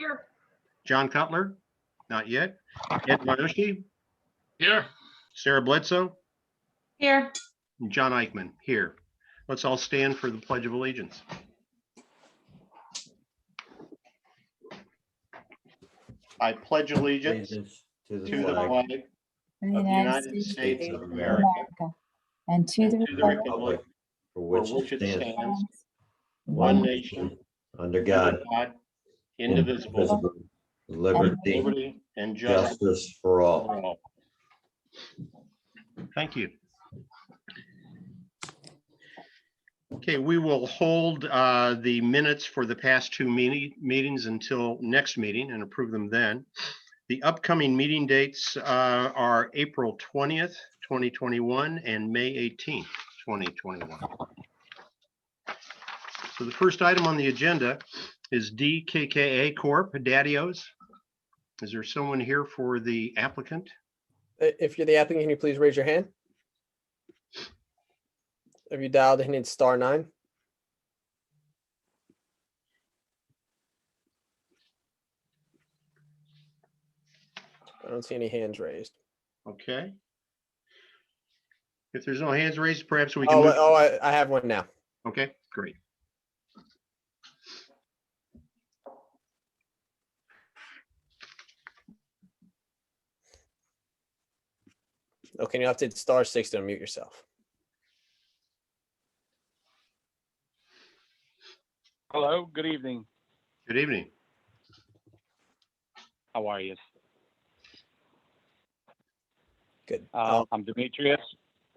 Here. John Cutler? Not yet. Ed Marushi? Here. Sarah Bledsoe? Here. And John Eichman? Here. Let's all stand for the Pledge of Allegiance. I pledge allegiance To the to the flag flag of of the United States of America and to the and to the republic republic for for which it stands, one one nation, under under God, God, indivisible, with liberty, liberty and justice justice for all. for all. Thank you. Okay, we will hold the minutes for the past two meetings until next meeting and approve them then. The upcoming meeting dates are April 20th, 2021 and May 18th, 2021. So the first item on the agenda is DKKA Corp. Daddios. Is there someone here for the applicant? If you're the applicant, can you please raise your hand? Have you dialed in, it's *9? I don't see any hands raised. Okay. If there's no hands raised, perhaps we can move. I have one now. Okay, great. Okay, you have to hit *6 to unmute yourself. Hello, good evening. Good evening. How are you? Good. I'm Demetrius.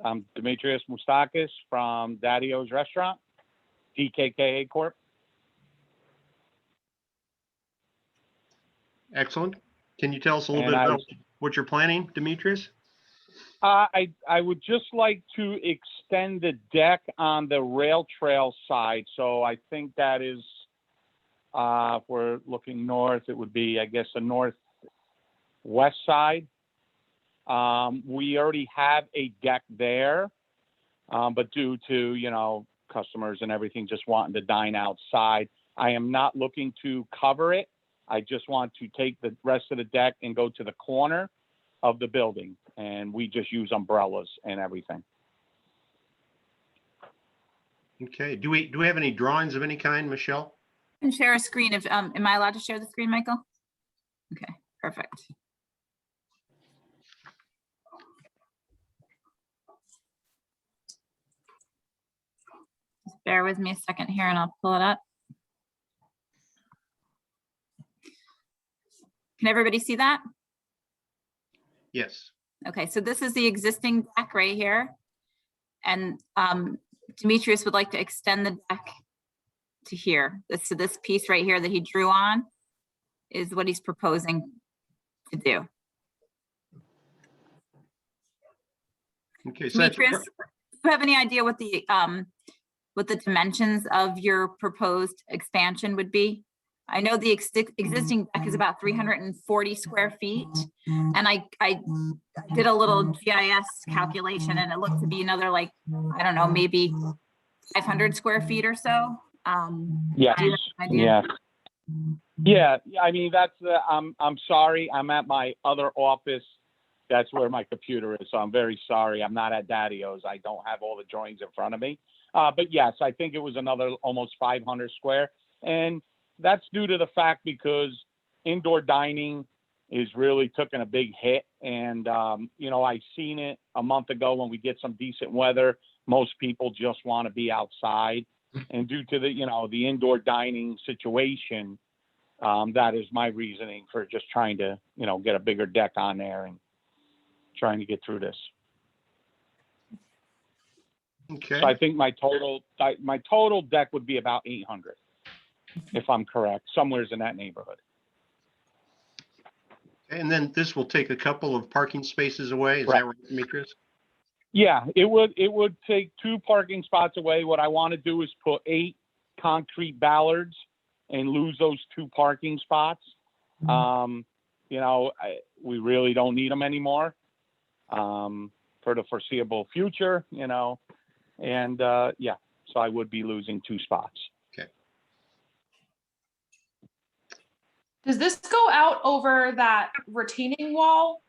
I'm Demetrius Moustakis from Daddios Restaurant, DKKA Corp. Excellent. Can you tell us a little And bit about what you're planning, Demetrius? I would just like to extend the deck on the rail trail side. So I think that is, if we're looking north, it would be, I guess, the northwest side. We already have a deck there, but due to, customers and everything just wanting to dine outside, I am not looking to cover it. I just want to take the rest of the deck and go to the corner of the building, and we just use umbrellas and everything. Okay. Do we have any drawings of any kind, Michelle? You can share a screen if, am I allowed to share the screen, Michael? Okay, perfect. Just bear with me a second here and I'll pull it up. Can everybody see that? Yes. Okay, so this is the existing deck right here. And Demetrius would like to extend the deck to here. So this piece right here that he drew on is what he's proposing to do. Okay. So that's, Demetrius, do you have any idea what the dimensions of your proposed expansion would be? I know the existing deck is about 340 square feet. And I did a little GIS calculation and it looked to be another, like, I don't know, maybe 500 square feet or so. Yes. do you have an idea? Yeah. I mean, that's I'm sorry. I'm at my other office. That's where my computer is. So I'm very sorry. I'm not at Daddios. I don't have all the drawings in front of me. But yes, I think it was another almost 500 square. And that's due to the fact because indoor dining is really taking a big hit. And, I seen it a month ago when we get some decent weather. Most people just want to be outside. And due to the indoor dining situation, that is my reasoning for just trying to, get a bigger deck on there and trying to get through this. okay. So I think my total deck would be about 800, if I'm correct, somewhere's in that neighborhood. And then this will take a couple of parking spaces away. Is that right, Demetrius? Yeah, it would take 2 parking spots away. What I want to do is put 8 concrete ballards and lose those 2 parking spots. We really don't need them anymore for the foreseeable future, and so I would be losing 2 spots. Okay. Does this go out over that retaining wall?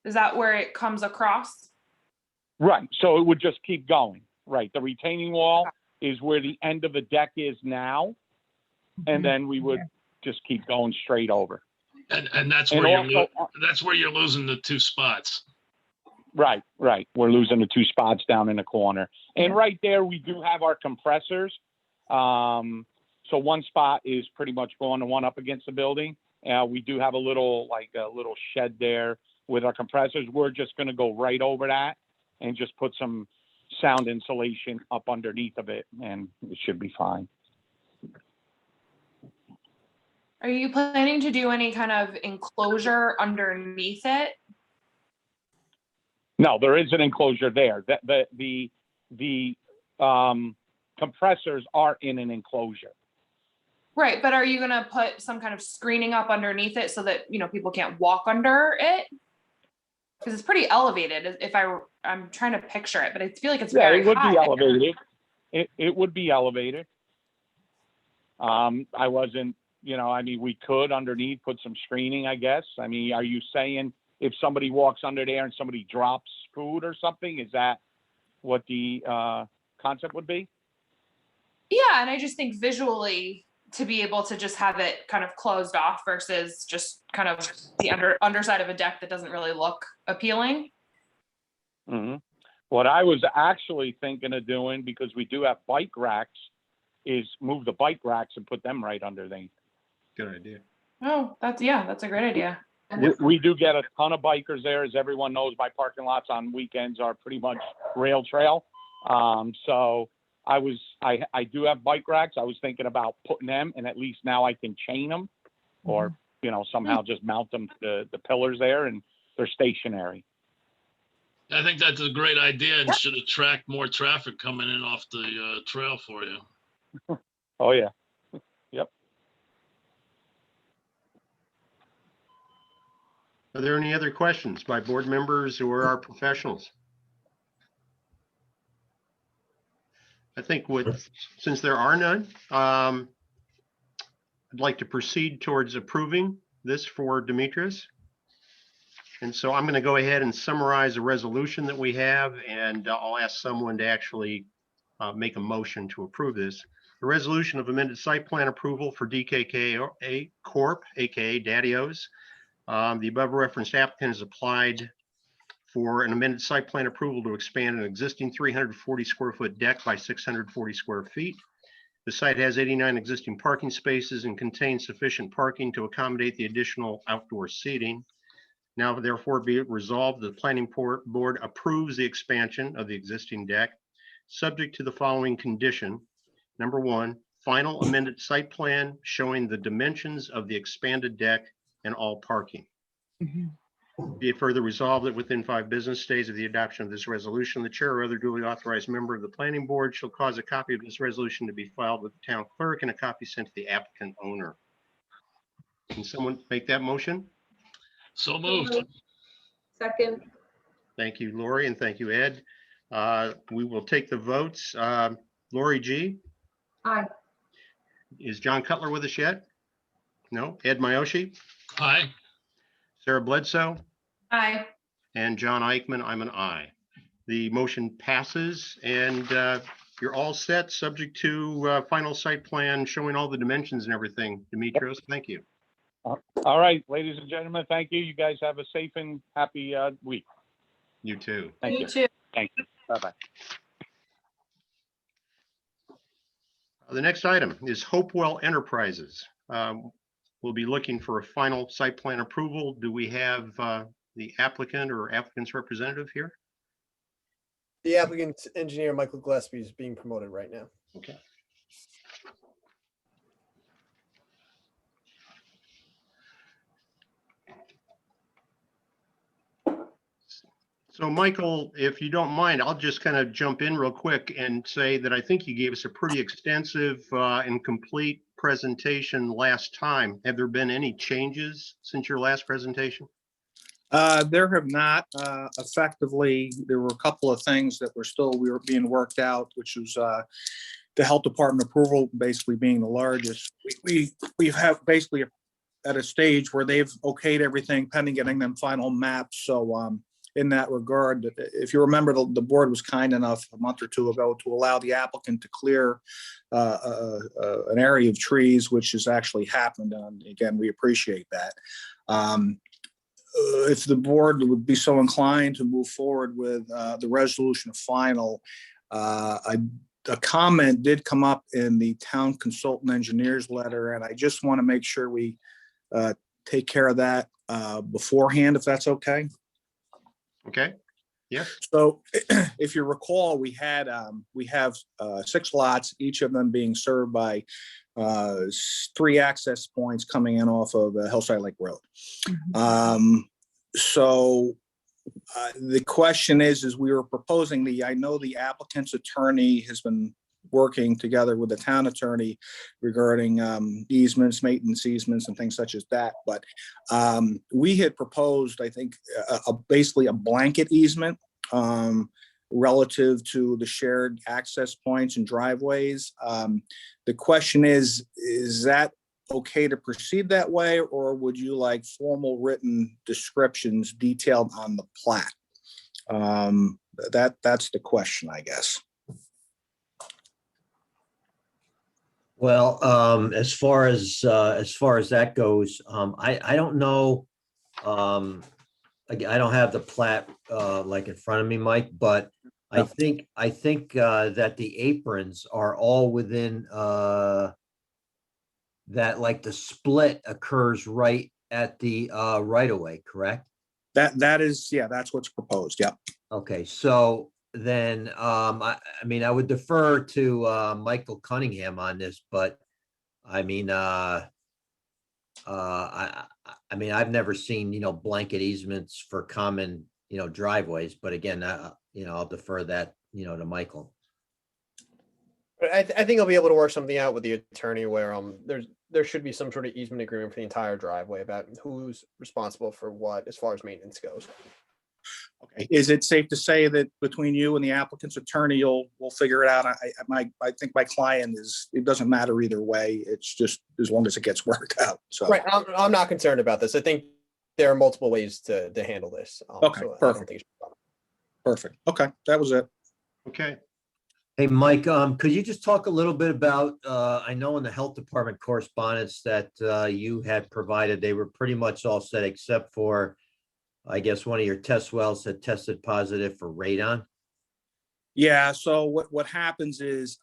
Is that where it comes across? Right, so it would just keep going, right? The retaining wall is where the end of the deck is now, and then we would just keep going straight over. And that's And where also, that's where you're losing the 2 spots. right, we're losing the 2 spots down in the corner. And right there, we do have our compressors. So one spot is pretty much going, the one up against the building. We do have a little shed there with our compressors. We're just gonna go right over that and just put some sound insulation up underneath of it, and it should be fine. Are you planning to do any kind of enclosure underneath it? No, there is an enclosure there. The compressors are in an enclosure. Right, but are you gonna put some kind of screening up underneath it so that, people can't walk under it? Because it's pretty elevated. I'm trying to picture it, but I feel like it's Yeah, very it would high. be elevated. It would be elevated. I wasn't, we could underneath put some screening, I guess. I mean, are you saying if somebody walks under there and somebody drops food or something, is that what the concept would be? Yeah, and I just think visually to be able to just have it kind of closed off versus just kind of the underside of a deck that doesn't really look appealing. Mm-hmm. What I was actually thinking of doing, because we do have bike racks, is move the bike racks and put them right underneath. Good idea. Oh, that's a great idea. We do get a ton of bikers there. As everyone knows, my parking lots on weekends are pretty much rail trail. So I do have bike racks. I was thinking about putting them, and at least now I can chain them or, somehow just mount them to the pillars there, and they're stationary. I think that's a great idea and should attract more traffic coming in off the trail for you. Oh, yeah. Yep. Are there any other questions by board members or our professionals? I think since there are none, I'd like to proceed towards approving this for Demetrius. And so I'm going to go ahead and summarize a resolution that we have, and I'll ask someone to actually make a motion to approve this. The resolution of amended site plan approval for DKK Corp., aka Daddy-O's. The above referenced applicant has applied for an amended site plan approval to expand an existing 340 square foot deck by 640 square feet. The site has 89 existing parking spaces and contains sufficient parking to accommodate the additional outdoor seating. Now therefore be it resolved, the planning board approves the expansion of the existing deck, subject to the following condition. Number 1, final amended site plan showing the dimensions of the expanded deck and all parking. Be it further resolved that within 5 business days of the adoption of this resolution, the chair or other duly authorized member of the planning board shall cause a copy of this resolution to be filed with the town clerk and a copy sent to the applicant owner. Can someone make that motion? So moved. Second. Thank you, Lori, and thank you, Ed. We will take the votes. Lori G. Aye. Is John Cutler with us yet? No. Ed Miyoshi, Aye. Sarah Bledsoe, Aye. and John Eichman. I'm an aye. The motion passes, and you're all set, subject to final site plan showing all the dimensions and everything. Demetrios, thank you. All right, ladies and gentlemen, thank you. You guys have a safe and happy week. You too. Thank you. You too. Thank you. Bye-bye. The next item is Hopewell Enterprises. We'll be looking for a final site plan approval. Do we have the applicant or applicant's representative here? The applicant engineer, Michael Gillespie, is being promoted right now. Okay. So Michael, if you don't mind, I'll just kind of jump in real quick and say that I think you gave us a pretty extensive and complete presentation last time. Have there been any changes since your last presentation? There have not. Effectively, there were a couple of things that we were being worked out, which was the health department approval basically being the largest. We have basically at a stage where they've okayed everything pending getting them final maps. So in that regard, if you remember, the board was kind enough a month or two ago to allow the applicant to clear an area of trees, which has actually happened. And again, we appreciate that. If the board would be so inclined to move forward with the resolution of final, a comment did come up in the town consultant engineer's letter, and I just want to make sure we take care of that beforehand, if that's okay. Okay, yeah, So if you recall, we have 6 lots, each of them being served by 3 access points coming in off of Hillside Lake Road. So the question is we were proposing I know the applicant's attorney has been working together with the town attorney regarding easements, maintenance easements, and things such as that. But we had proposed, I think, basically a blanket easement relative to the shared access points and driveways. The question is that okay to proceed that way, or would you like formal written descriptions detailed on the plat? That's the question, I guess. Well, as far as that goes, I don't know. I don't have the plat like in front of me, Mike, but I think that the aprons are all within that, like the split occurs right at the right of way, correct? That is, yeah, that's what's proposed. Yeah. Okay, so then I mean, I would defer to Michael Cunningham on this, but I mean, I mean, I've never seen, blanket easements for common, driveways, but again, I'll defer that, to Michael. But I think I'll be able to work something out with the attorney where there should be some sort of easement agreement for the entire driveway about who's responsible for what as far as maintenance goes. Okay. Is it safe to say that between you and the applicant's attorney, we'll figure it out? I think my client it doesn't matter either way. It's just as long as it gets worked out. So Right. I'm not concerned about this. I think there are multiple ways to handle this. Okay, so I don't perfect. think it's a problem. Perfect. Okay, that was it. okay. Hey, Mike, could you just talk a little bit about, I know in the health department correspondence that you had provided, they were pretty much all set except for, I guess, one of your test wells that tested positive for radon. Yeah, so what happens is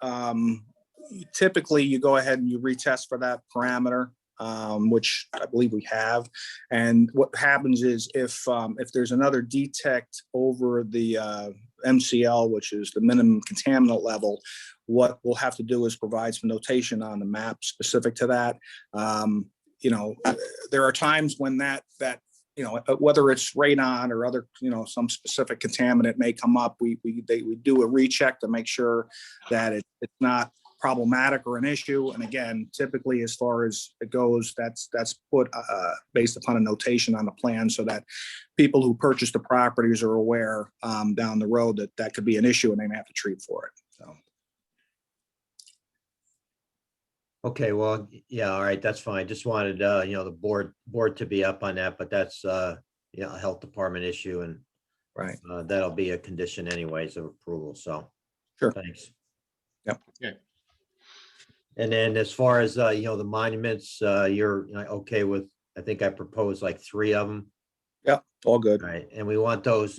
typically you go ahead and you retest for that parameter, which I believe we have. And what happens is if there's another detect over the MCL, which is the minimum contaminant level, what we'll have to do is provide some notation on the map specific to that. There are times when that whether it's radon or other, some specific contaminant may come up. We do a recheck to make sure that it's not problematic or an issue. And again, typically as far as it goes, that's put based upon a notation on the plan so that people who purchase the properties are aware down the road that could be an issue and they may have to treat for it. So. Okay, well, yeah, all right, that's fine. Just wanted, the board to be up on that, but that's, a health department issue, and Right. That'll be a condition anyways of approval, so. Sure. Thanks. Yep. Okay. And then as far as, the monuments, you're okay with, I think I proposed like 3 of them. Yep, all good. Right, and we want those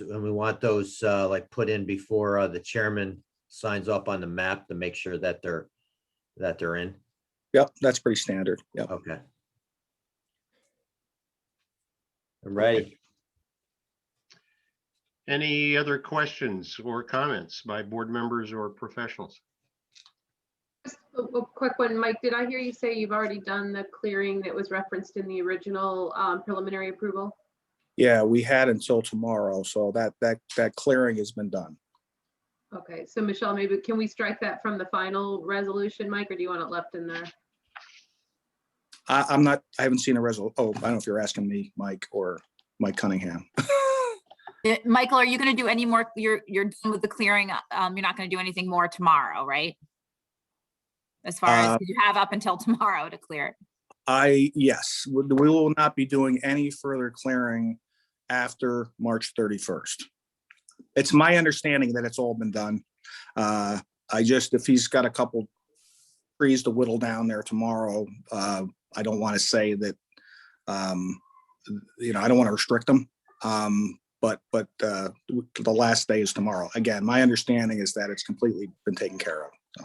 like put in before the chairman signs up on the map to make sure that they're in. Yep, that's pretty standard. Yep. Okay. I'm ready. Any other questions or comments by board members or professionals? Just a quick one, Mike, did I hear you say you've already done the clearing that was referenced in the original preliminary approval? Yeah, we had until tomorrow, so that clearing has been done. Okay, so Michelle, maybe can we strike that from the final resolution, Mike, or do you want it left in there? I haven't seen a resolution. Oh, I don't know if you're asking me, Mike, or Mike Cunningham. Michael, are you going to do any more? You're done with the clearing. You're not going to do anything more tomorrow, right? As far as you have up until tomorrow to clear it. Yes, we will not be doing any further clearing after March 31st. It's my understanding that it's all been done. If he's got a couple trees to whittle down there tomorrow, I don't want to say that, I don't want to restrict them. But the last day is tomorrow. Again, my understanding is that it's completely been taken care of. So.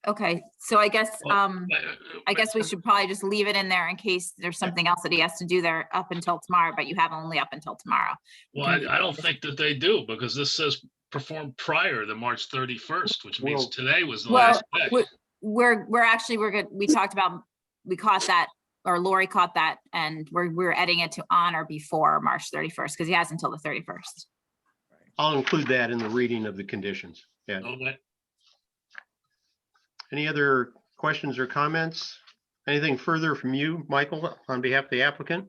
Okay, so I guess we should probably just leave it in there in case there's something else that he has to do there up until tomorrow, but you have only up until tomorrow. Well, I don't think that they do, because this says performed prior to March 31st, which means Well- today was the Well, last day. we're good. We talked about, we caught that, or Lori caught that, and we're adding it to on or before March 31st, because he has until the 31st. I'll include that in the reading of the conditions. Yeah. Okay. Any other questions or comments? Anything further from you, Michael, on behalf of the applicant?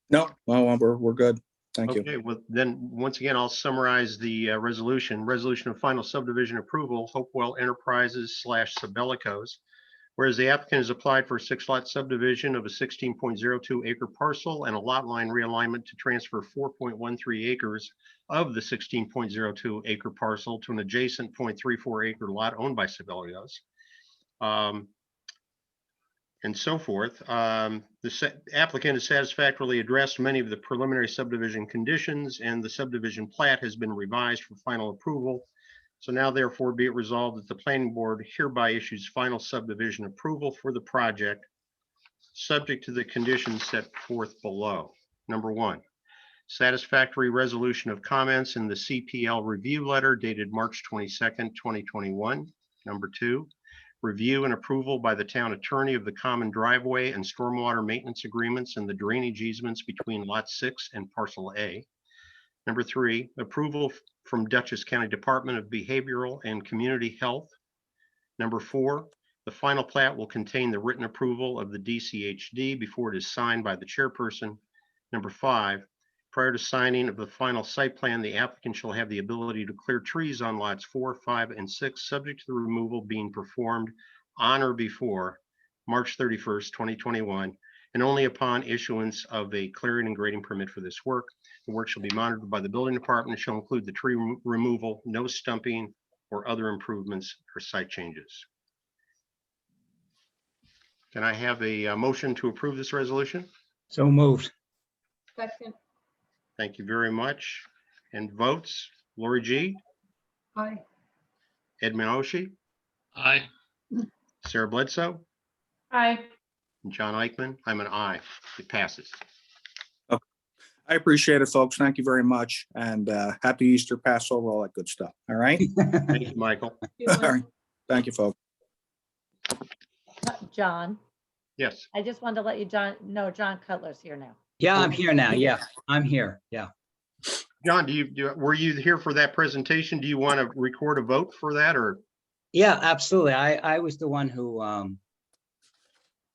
No, we're good. Thank you. Okay, well, then, once again, I'll summarize the resolution. Resolution of final subdivision approval, Hopewell Enterprises / Sabellicos. Whereas the applicant has applied for a 6-lot subdivision of a 16.02 acre parcel and a lot line realignment to transfer 4.13 acres of the 16.02 acre parcel to an adjacent 0.34 acre lot owned by Sabellicos. And so forth. The applicant has satisfactorily addressed many of the preliminary subdivision conditions, and the subdivision plat has been revised for final approval. So now therefore be it resolved that the planning board hereby issues final subdivision approval for the project, subject to the conditions set forth below. Number 1, satisfactory resolution of comments in the CPL review letter dated March 22nd, 2021. Number 2, review and approval by the town attorney of the common driveway and stormwater maintenance agreements and the drainage easements between lot 6 and parcel A. Number 3, approval from Dutchess County Department of Behavioral and Community Health. Number 4, the final plat will contain the written approval of the DCHD before it is signed by the chairperson. Number 5, prior to signing of the final site plan, the applicant shall have the ability to clear trees on lots 4, 5, and 6, subject to the removal being performed on or before March 31st, 2021, and only upon issuance of a clearing and grading permit for this work. The work shall be monitored by the building department and shall include the tree removal, no stumping, or other improvements or site changes. Can I have a motion to approve this resolution? So moved. Second. Thank you very much. And votes, Lori G, Aye. Edmund Oshie, Aye. Sarah Bledsoe, Hi. and John Eichman. I'm an aye. It passes. I appreciate it, folks. Thank you very much. And happy Easter, Passover, all that good stuff. All right. Thank you, Michael. All right. Thank you, folks. John, Yes. I just wanted to let you, know John Cutler's here now. Yeah, I'm here now. Yeah, I'm here. Yeah. John, were you here for that presentation? Do you want to record a vote for that, or? Yeah, absolutely. I was the one who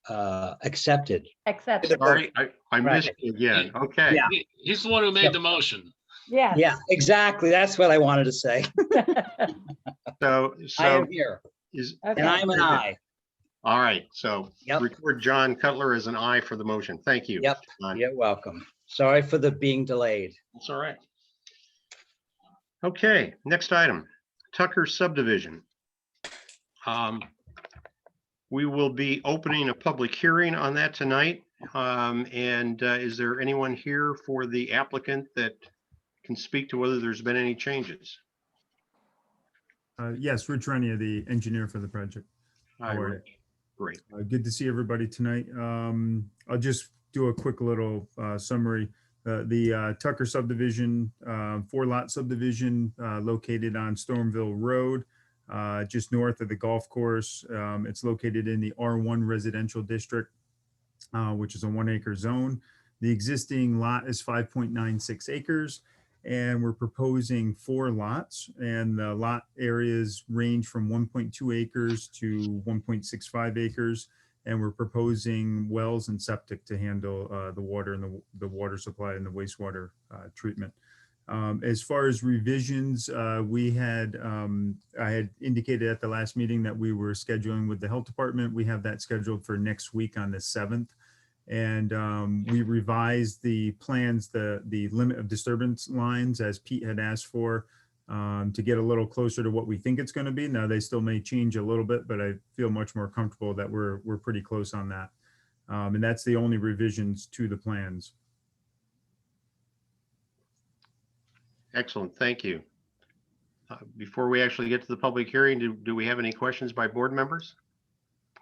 accepted. Except, Sorry, I missed Right. it again. Okay. Yeah. He's the one who made the motion. yeah. Yeah, exactly. That's what I wanted to say. So I am here is, Okay. and I'm an aye. all right. So Yep. record John Cutler as an aye for the motion. Thank you. Yep. John. You're welcome. Sorry for the being delayed. That's all right. Okay, next item, Tucker Subdivision. We will be opening a public hearing on that tonight. Is there anyone here for the applicant that can speak to whether there's been any changes? Yes, Rich Renia, the engineer for the project. Hi, How are you? Rick. Great. Good to see everybody tonight. I'll just do a quick little summary. The Tucker subdivision, 4-lot subdivision located on Stormville Road, just north of the golf course. It's located in the R1 residential district, which is a 1-acre zone. The existing lot is 5.96 acres, and we're proposing 4 lots, and the lot areas range from 1.2 acres to 1.65 acres. And we're proposing wells and septic to handle the water and the water supply and the wastewater treatment. As far as revisions, we had, I had indicated at the last meeting that we were scheduling with the health department. We have that scheduled for next week on the 7th. And we revised the plans, the limit of disturbance lines as Pete had asked for, to get a little closer to what we think it's going to be. Now they still may change a little bit, but I feel much more comfortable that we're pretty close on that. And that's the only revisions to the plans. Excellent, thank you. Before we actually get to the public hearing, do we have any questions by board members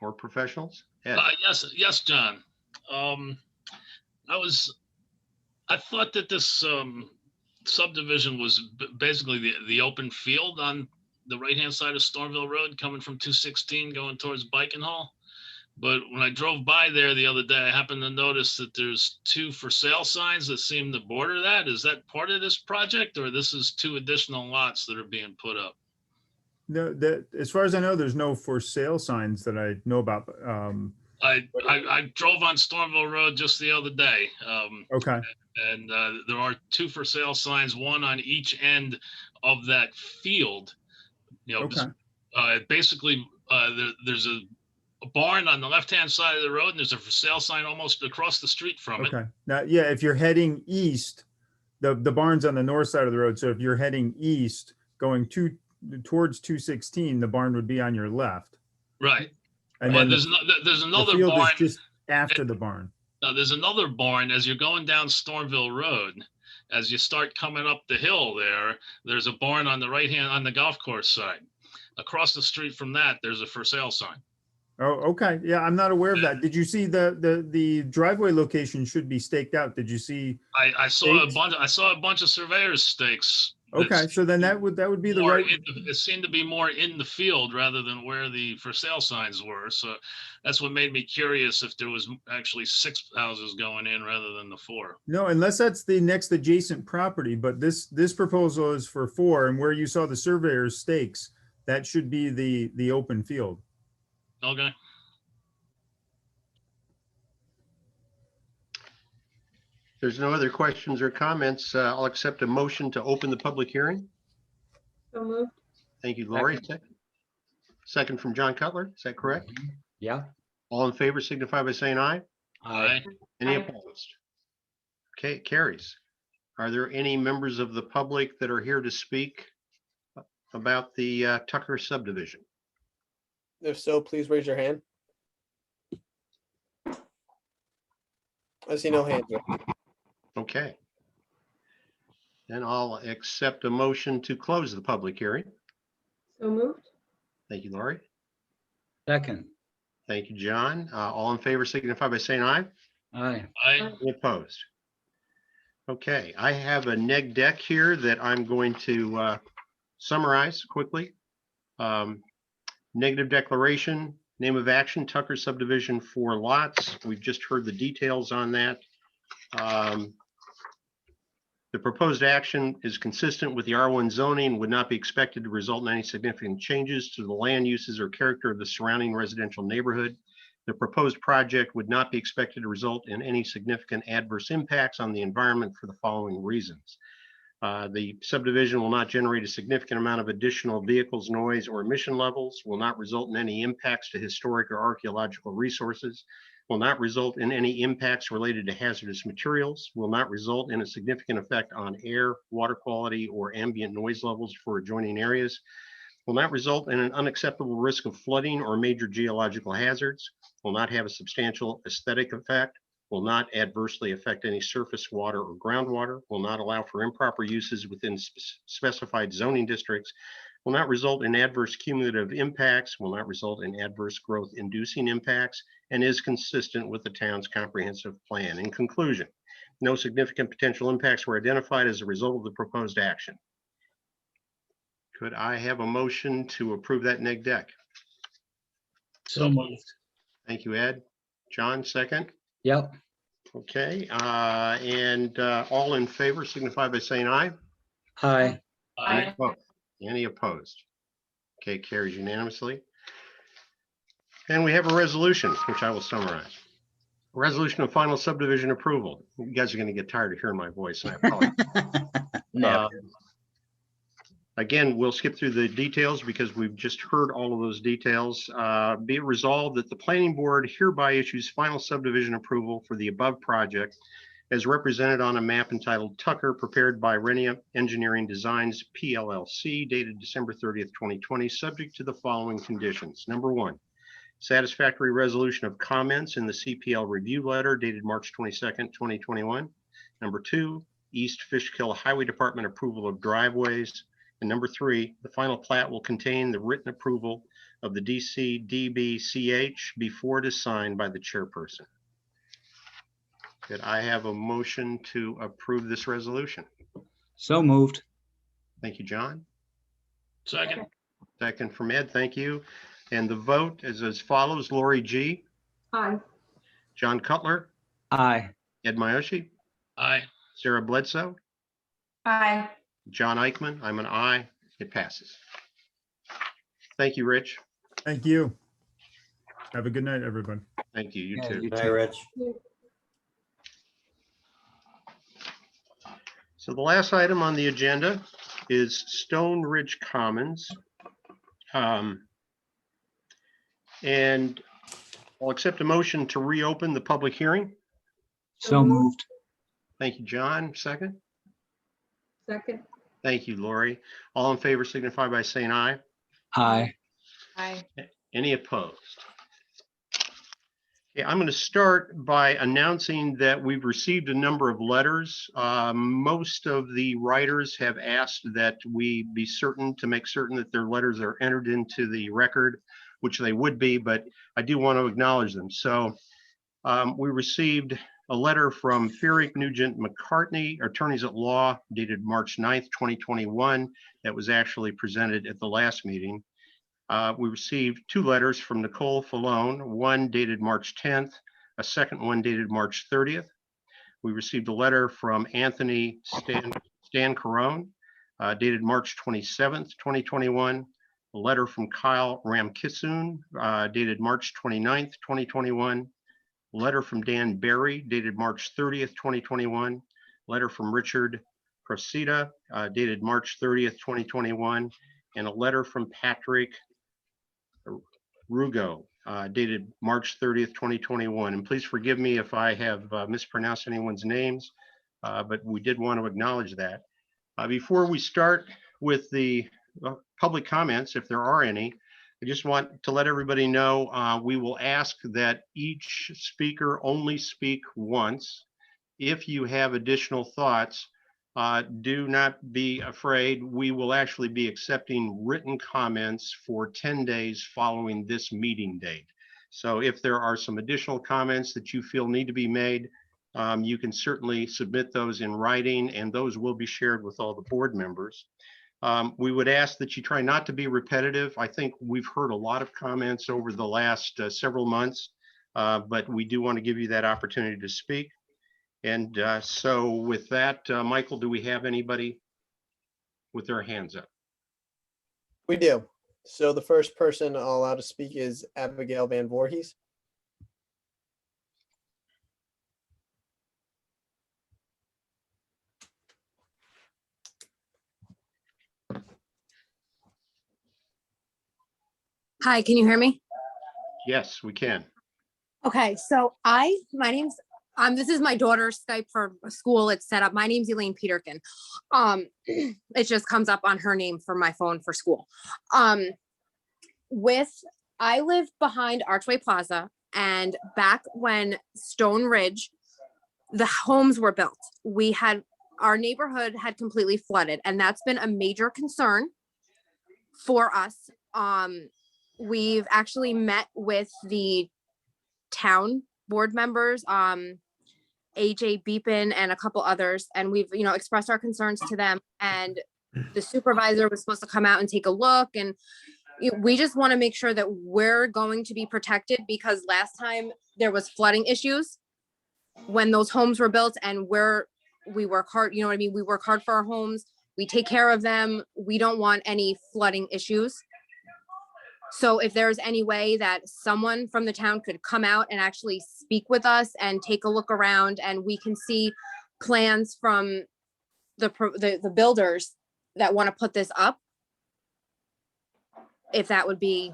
or professionals? Ed? Yes, John. I thought that this subdivision was basically the open field on the right-hand side of Stormville Road coming from 216 going towards Biken Hall. But when I drove by there the other day, I happened to notice that there's 2 for sale signs that seem to border that. Is that part of this project, or this is 2 additional lots that are being put up? No, that, as far as I know, there's no for sale signs that I know about. I drove on Stormville Road just the other day. Okay. And there are 2 for sale signs, one on each end of that field. You know, Okay. basically, there's a barn on the left-hand side of the road, and there's a for sale sign almost across the street from it. Okay. Now, yeah, if you're heading east, the barn's on the north side of the road. So if you're heading east, going towards 216, the barn would be on your left. Right. And Well, then there's the another field barn. is just after the barn. There's another barn as you're going down Stormville Road. As you start coming up the hill there's a barn on the right hand on the golf course side. Across the street from that, there's a for sale sign. Oh, okay. Yeah, I'm not aware of that. Did you see the driveway location should be staked out? Did you see? I saw stakes? I saw a bunch of surveyors stakes. Okay, so then that would be the right. It seemed to be more in the field rather than where the for sale signs were. So that's what made me curious if there was actually 6 houses going in rather than the 4. No, unless that's the next adjacent property, but this proposal is for 4, and where you saw the surveyor's stakes, that should be the open field. Okay. There's no other questions or comments. I'll accept a motion to open the public hearing. So moved. Thank you, Lori. Second from John Cutler. Is that correct? Yeah. All in favor signify by saying aye. Aye. Any Aye. opposed? Okay, it carries. Are there any members of the public that are here to speak about the Tucker subdivision? If so, please raise your hand. I see no hands. Okay. Then I'll accept a motion to close the public hearing. So moved. Thank you, Lori. Second. Thank you, John. All in favor signify by saying aye. Aye. Aye. Any opposed? Okay, I have a neg deck here that I'm going to summarize quickly. Negative declaration, name of action, Tucker subdivision, 4 lots. We've just heard the details on that. The proposed action is consistent with the R1 zoning and would not be expected to result in any significant changes to the land uses or character of the surrounding residential neighborhood. The proposed project would not be expected to result in any significant adverse impacts on the environment for the following reasons. The subdivision will not generate a significant amount of additional vehicles, noise, or emission levels, will not result in any impacts to historic or archaeological resources, will not result in any impacts related to hazardous materials, will not result in a significant effect on air, water quality, or ambient noise levels for adjoining areas, will not result in an unacceptable risk of flooding or major geological hazards, will not have a substantial aesthetic effect, will not adversely affect any surface water or groundwater, will not allow for improper uses within specified zoning districts, will not result in adverse cumulative impacts, will not result in adverse growth inducing impacts, and is consistent with the town's comprehensive plan. In conclusion, no significant potential impacts were identified as a result of the proposed action. Could I have a motion to approve that neg deck? So moved. Thank you, Ed. John, second. Yep. Okay, and all in favor signify by saying aye. Aye. Aye. Any opposed? Okay, carries unanimously. And we have a resolution, which I will summarize. Resolution of final subdivision approval. You guys are going to get tired of hearing my voice, and I apologize. Never. Again, we'll skip through the details because we've just heard all of those details. Be it resolved that the planning board hereby issues final subdivision approval for the above project as represented on a map entitled Tucker, prepared by Renia Engineering Designs PLLC, dated December 30th, 2020, subject to the following conditions. Number one, satisfactory resolution of comments in the CPL review letter dated March 22nd, 2021. Number two, East Fishkill Highway Department approval of driveways. And number three, the final plat will contain the written approval of the DCDBCH before it is signed by the chairperson. Could I have a motion to approve this resolution? So moved. Thank you, John. Second. Second from Ed, thank you. And the vote is as follows: Lori G, Aye. John Cutler, Aye. Ed Miyoshi, Aye. Sarah Bledsoe, Aye. John Eichman. I'm an aye. It passes. Thank you, Rich. Thank you. Have a good night, everyone. Thank you. You Yeah, too. you Hi, too. Rich. So the last item on the agenda is Stone Ridge Commons. And I'll accept a motion to reopen the public hearing. So moved. Thank you, John. Second. Second. Thank you, Lori. All in favor signify by saying aye. Aye. Aye. Any opposed? Okay, I'm going to start by announcing that we've received a number of letters. Most of the writers have asked that we be certain to make certain that their letters are entered into the record, which they would be, but I do want to acknowledge them. So we received a letter from Ferrick, Nugent, McCartney, attorneys at law, dated March 9th, 2021, that was actually presented at the last meeting. We received two letters from Nicole Falone, one dated March 10th, a second one dated March 30th. We received a letter from Anthony Stan Carone, dated March 27th, 2021. A letter from Kyle Ramkissoon, dated March 29th, 2021. A letter from Dan Berry, dated March 30th, 2021. Letter from Richard Procida, dated March 30th, 2021. And a letter from Patrick Rugo, dated March 30th, 2021. And please forgive me if I have mispronounced anyone's names, but we did want to acknowledge that. Before we start with the public comments, if there are any, I just want to let everybody know we will ask that each speaker only speak once. If you have additional thoughts, do not be afraid. We will actually be accepting written comments for 10 days following this meeting date. So if there are some additional comments that you feel need to be made, you can certainly submit those in writing, and those will be shared with all the board members. We would ask that you try not to be repetitive. I think we've heard a lot of comments over the last several months, but we do want to give you that opportunity to speak. And so with that, Michael, do we have anybody with their hands up? We do. So the first person I'll allow to speak is Abigail Van Voorhees. Hi, can you hear me? Yes, we can. Okay, so my name's, this is my daughter's Skype for school. It's set up. My name's Elaine Peterkin. It just comes up on her name for my phone for school. I live behind Archway Plaza, and back when Stone Ridge, the homes were built, our neighborhood had completely flooded, and that's been a major concern for us. We've actually met with the town board members, AJ Beepin and a couple others, and we've, expressed our concerns to them, and the supervisor was supposed to come out and take a look, and we just want to make sure that we're going to be protected, because last time there was flooding issues when those homes were built, and we work hard, you know what I mean? We work hard for our homes. We take care of them. We don't want any flooding issues. So if there's any way that someone from the town could come out and actually speak with us and take a look around, and we can see plans from the builders that want to put this up, if that would be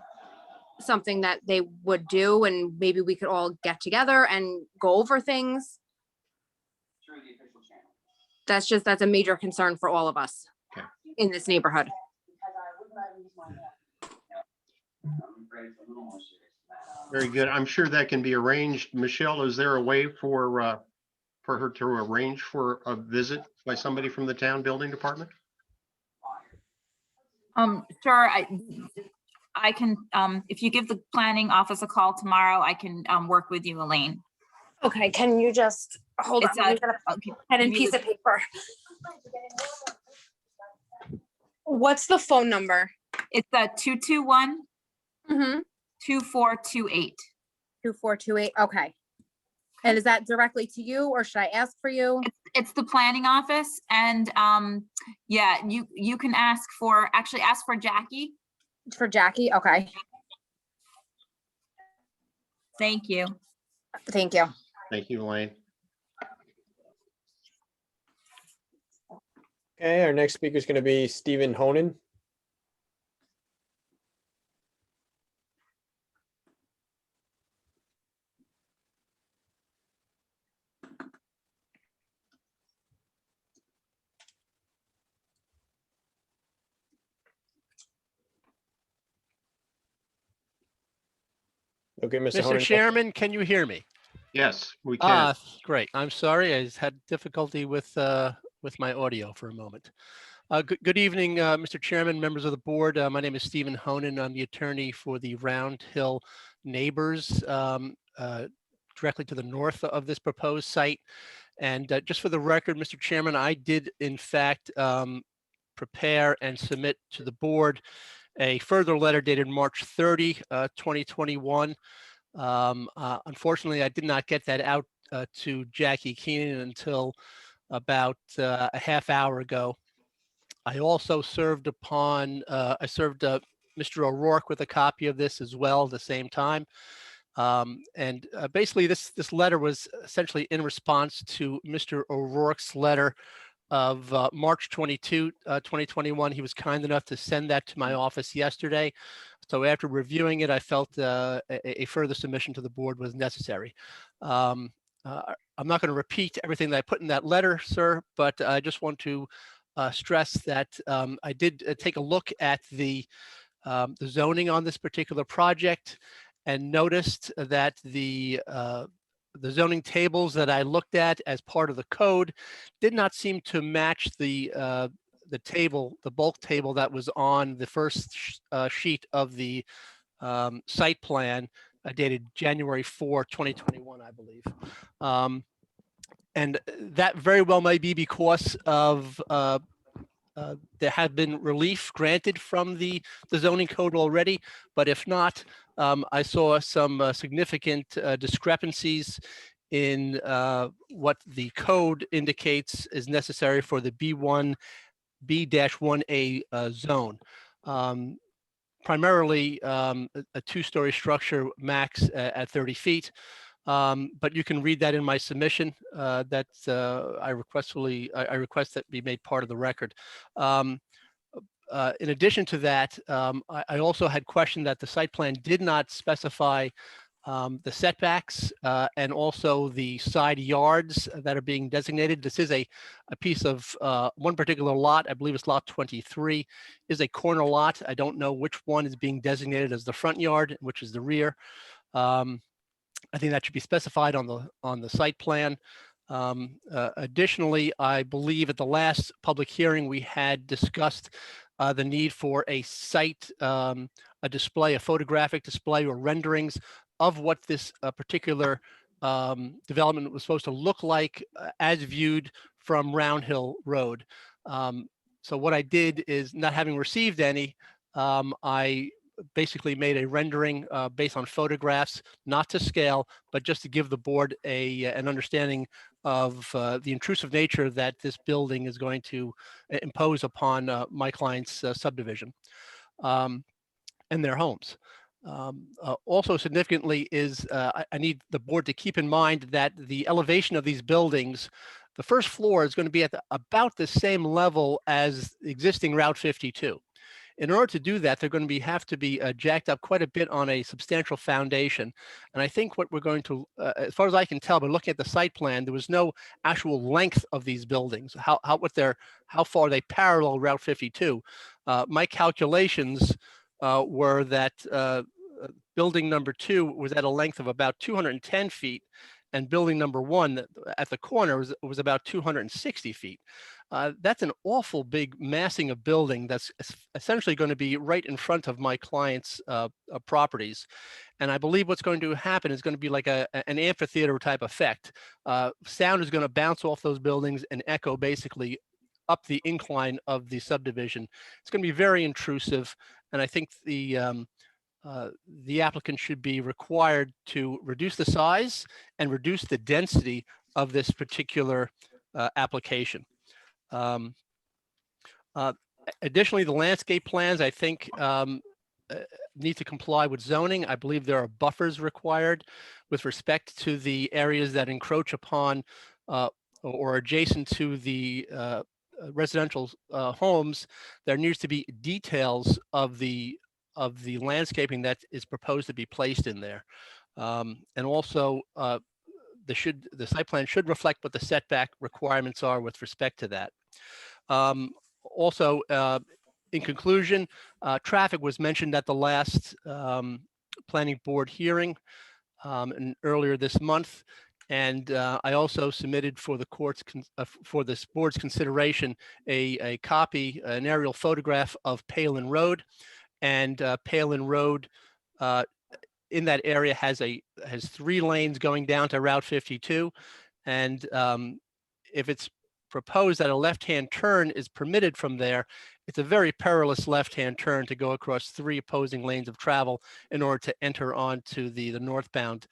something that they would do, and maybe we could all get together and go over things. That's a major concern for all of us Okay. in this neighborhood. Very good. I'm sure that can be arranged. Michelle, is there a way for her to arrange for a visit by somebody from the town building department? Sure, I can, if you give the planning office a call tomorrow, I can work with you, Elaine. Okay, can you just hold on? It's Let me get a pen and piece of paper. What's the phone number? It's 221 Mm-hmm. 2428. 2428. Okay. And is that directly to you, or should I ask for you? It's the planning office, and yeah, you can ask for Jackie. For Jackie? Okay. Thank you. Thank you. Thank you, Elaine. Okay, our next speaker is going to be Stephen Honan. Okay, Mr. Honan. Mr. Chairman, can you hear me? Yes, we can. Great. I'm sorry, I had difficulty with my audio for a moment. Good evening, Mr. Chairman, members of the board. My name is Stephen Honan. I'm the attorney for the Round Hill neighbors directly to the north of this proposed site. And just for the record, Mr. Chairman, I did in fact prepare and submit to the board a further letter dated March 30, 2021. Unfortunately, I did not get that out to Jackie Keenan until about a half hour ago. I also served Mr. O'Rourke with a copy of this as well at the same time. Basically, this letter was essentially in response to Mr. O'Rourke's letter of March 22, 2021. He was kind enough to send that to my office yesterday. So after reviewing it, I felt a further submission to the board was necessary. I'm not going to repeat everything that I put in that letter, sir, but I just want to stress that I did take a look at the zoning on this particular project and noticed that the zoning tables that I looked at as part of the code did not seem to match the bulk table that was on the first sheet of the site plan dated January 4, 2021, I believe. And that very well may be because of there had been relief granted from the zoning code already, but if not, I saw some significant discrepancies in what the code indicates is necessary for the B1B-1A zone. Primarily a two-story structure max at 30 feet. But you can read that in my submission that I request that be made part of the record. In addition to that, I also had questioned that the site plan did not specify the setbacks and also the side yards that are being designated. This is a piece of one particular lot, I believe it's lot 23, is a corner lot. I don't know which one is being designated as the front yard, which is the rear. I think that should be specified on the site plan. Additionally, I believe at the last public hearing, we had discussed the need for a site, a display, a photographic display or renderings of what this particular development was supposed to look like as viewed from Round Hill Road. So what I did is, not having received any, I basically made a rendering based on photographs, not to scale, but just to give the board an understanding of the intrusive nature that this building is going to impose upon my client's subdivision and their homes. Also significantly is I need the board to keep in mind that the elevation of these buildings, the first floor is going to be at about the same level as existing Route 52. In order to do that, they're going to have to be jacked up quite a bit on a substantial foundation. And I think what we're going to, as far as I can tell, by looking at the site plan, there was no actual length of these buildings, how far they parallel Route 52. My calculations were that building number 2 was at a length of about 210 feet, and building number 1 at the corner was about 260 feet. That's an awful big massing of building that's essentially going to be right in front of my client's properties. And I believe what's going to happen is going to be like an amphitheater type effect. Sound is going to bounce off those buildings and echo basically up the incline of the subdivision. It's going to be very intrusive. And I think the applicant should be required to reduce the size and reduce the density of this particular application. Additionally, the landscape plans, I think, need to comply with zoning. I believe there are buffers required with respect to the areas that encroach upon or adjacent to the residential homes. There needs to be details of the landscaping that is proposed to be placed in there. And also, the site plan should reflect what the setback requirements are with respect to that. Also, in conclusion, traffic was mentioned at the last planning board hearing earlier this month. And I also submitted for the for this board's consideration a copy, an aerial photograph of Palin Road. And Palin Road in that area has 3 lanes going down to Route 52. And if it's proposed that a left-hand turn is permitted from there, it's a very perilous left-hand turn to go across 3 opposing lanes of travel in order to enter onto the northbound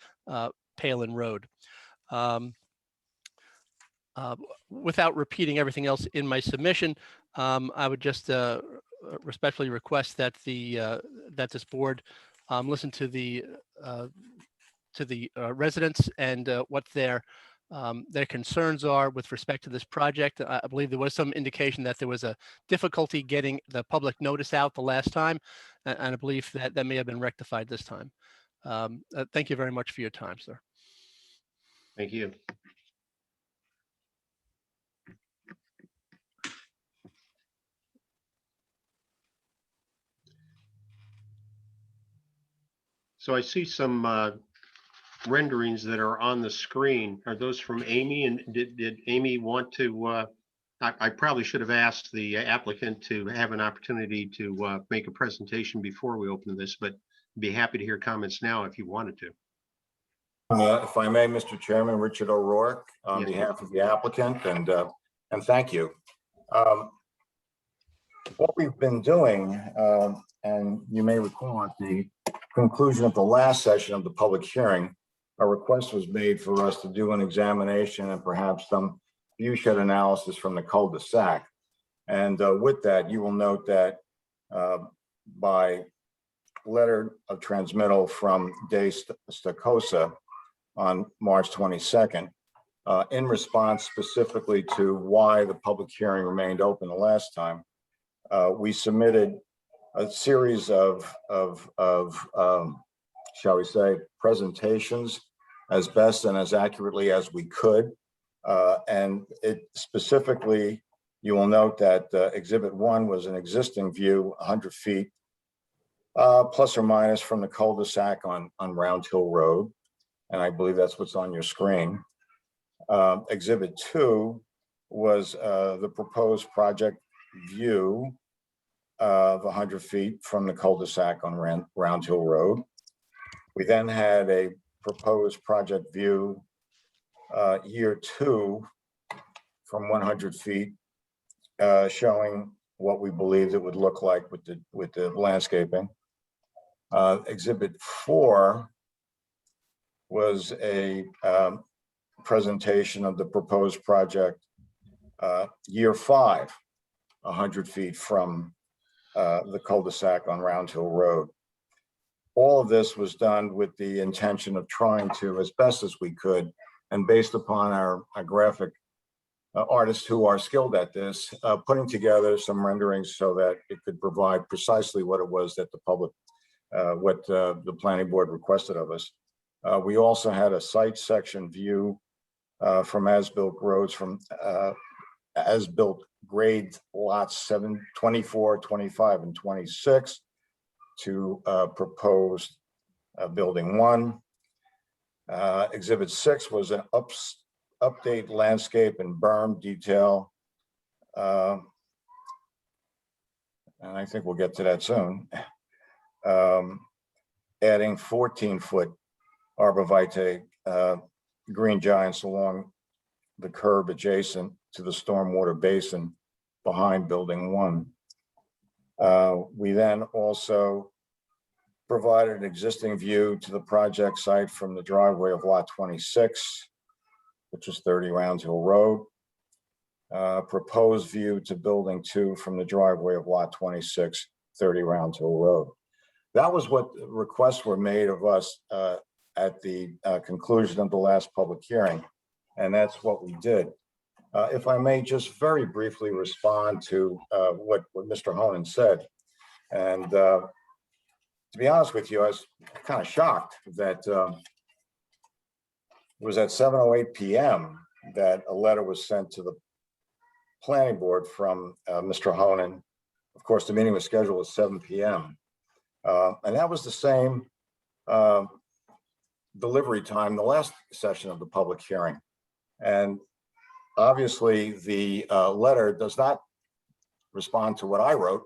Palin Road. Without repeating everything else in my submission, I would just respectfully request that that this board listen to the residents and what their concerns are with respect to this project. I believe there was some indication that there was a difficulty getting the public notice out the last time, and I believe that may have been rectified this time. Thank you very much for your time, sir. Thank you. So I see some renderings that are on the screen. Are those from Amy? And did Amy want to, I probably should have asked the applicant to have an opportunity to make a presentation before we open this, but I'd be happy to hear comments now if you wanted to. If I may, Mr. Chairman, Richard O'Rourke, on Yes, behalf of the applicant, and thank you. What we've been doing, and you may recall at the conclusion of the last session of the public hearing, a request was made for us to do an examination and perhaps some view shed analysis from the cul-de-sac. And with that, you will note that by letter of transmittal from Dave Stacosa on March 22nd, in response specifically to why the public hearing remained open the last time, we submitted a series of shall we say, presentations as best and as accurately as we could. And it specifically, you will note that Exhibit 1 was an existing view, 100 feet, plus or minus from the cul-de-sac on Round Hill Road. And I believe that's what's on your screen. Exhibit 2 was the proposed project view of 100 feet from the cul-de-sac on Round Hill Road. We then had a proposed project view year 2 from 100 feet, showing what we believed it would look like with the landscaping. Exhibit 4 was a presentation of the proposed project year 5, 100 feet from the cul-de-sac on Round Hill Road. All of this was done with the intention of trying to, as best as we could, and based upon our graphic artists who are skilled at this, putting together some renderings so that it could provide precisely what it was that the public, what the planning board requested of us. We also had a site section view from as-built roads, from as-built grade lots 7, 24, 25, and 26 to proposed building 1. Exhibit 6 was an update landscape and berm detail. And I think we'll get to that soon. Adding 14-foot arborvitae green giants along the curb adjacent to the stormwater basin behind building 1. We then also provided an existing view to the project site from the driveway of lot 26, which is 30 Round Hill Road. Proposed view to building 2 from the driveway of lot 26, 30 Round Hill Road. That was what requests were made of us at the conclusion of the last public hearing, and that's what we did. If I may just very briefly respond to what Mr. Honan said. And to be honest with you, I was kind of shocked that it was at 7:08 p.m. that a letter was sent to the planning board from Mr. Honan. Of course, the meeting was scheduled at 7 p.m. And that was the same delivery time, the last session of the public hearing. And obviously the letter does not respond to what I wrote,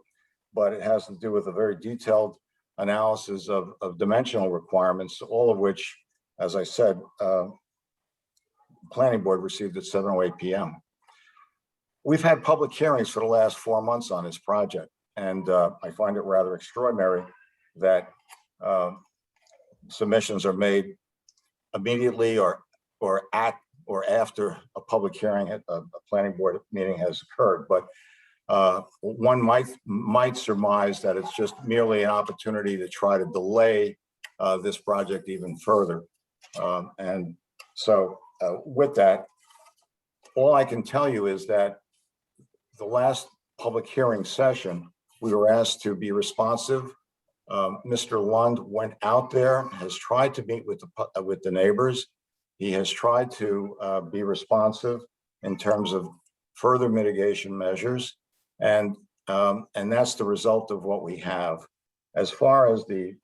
but it has to do with a very detailed analysis of dimensional requirements, all of which, as I said, planning board received at 7:08 p.m. We've had public hearings for the last 4 months on this project, and I find it rather extraordinary that submissions are made immediately or at or after a public hearing, a planning board meeting has occurred. But one might surmise that it's just merely an opportunity to try to delay this project even further. And so with that, all I can tell you is that the last public hearing session, we were asked to be responsive. Mr. Lund went out there, has tried to meet with the neighbors. He has tried to be responsive in terms of further mitigation measures. And that's the result of what we have. As far as the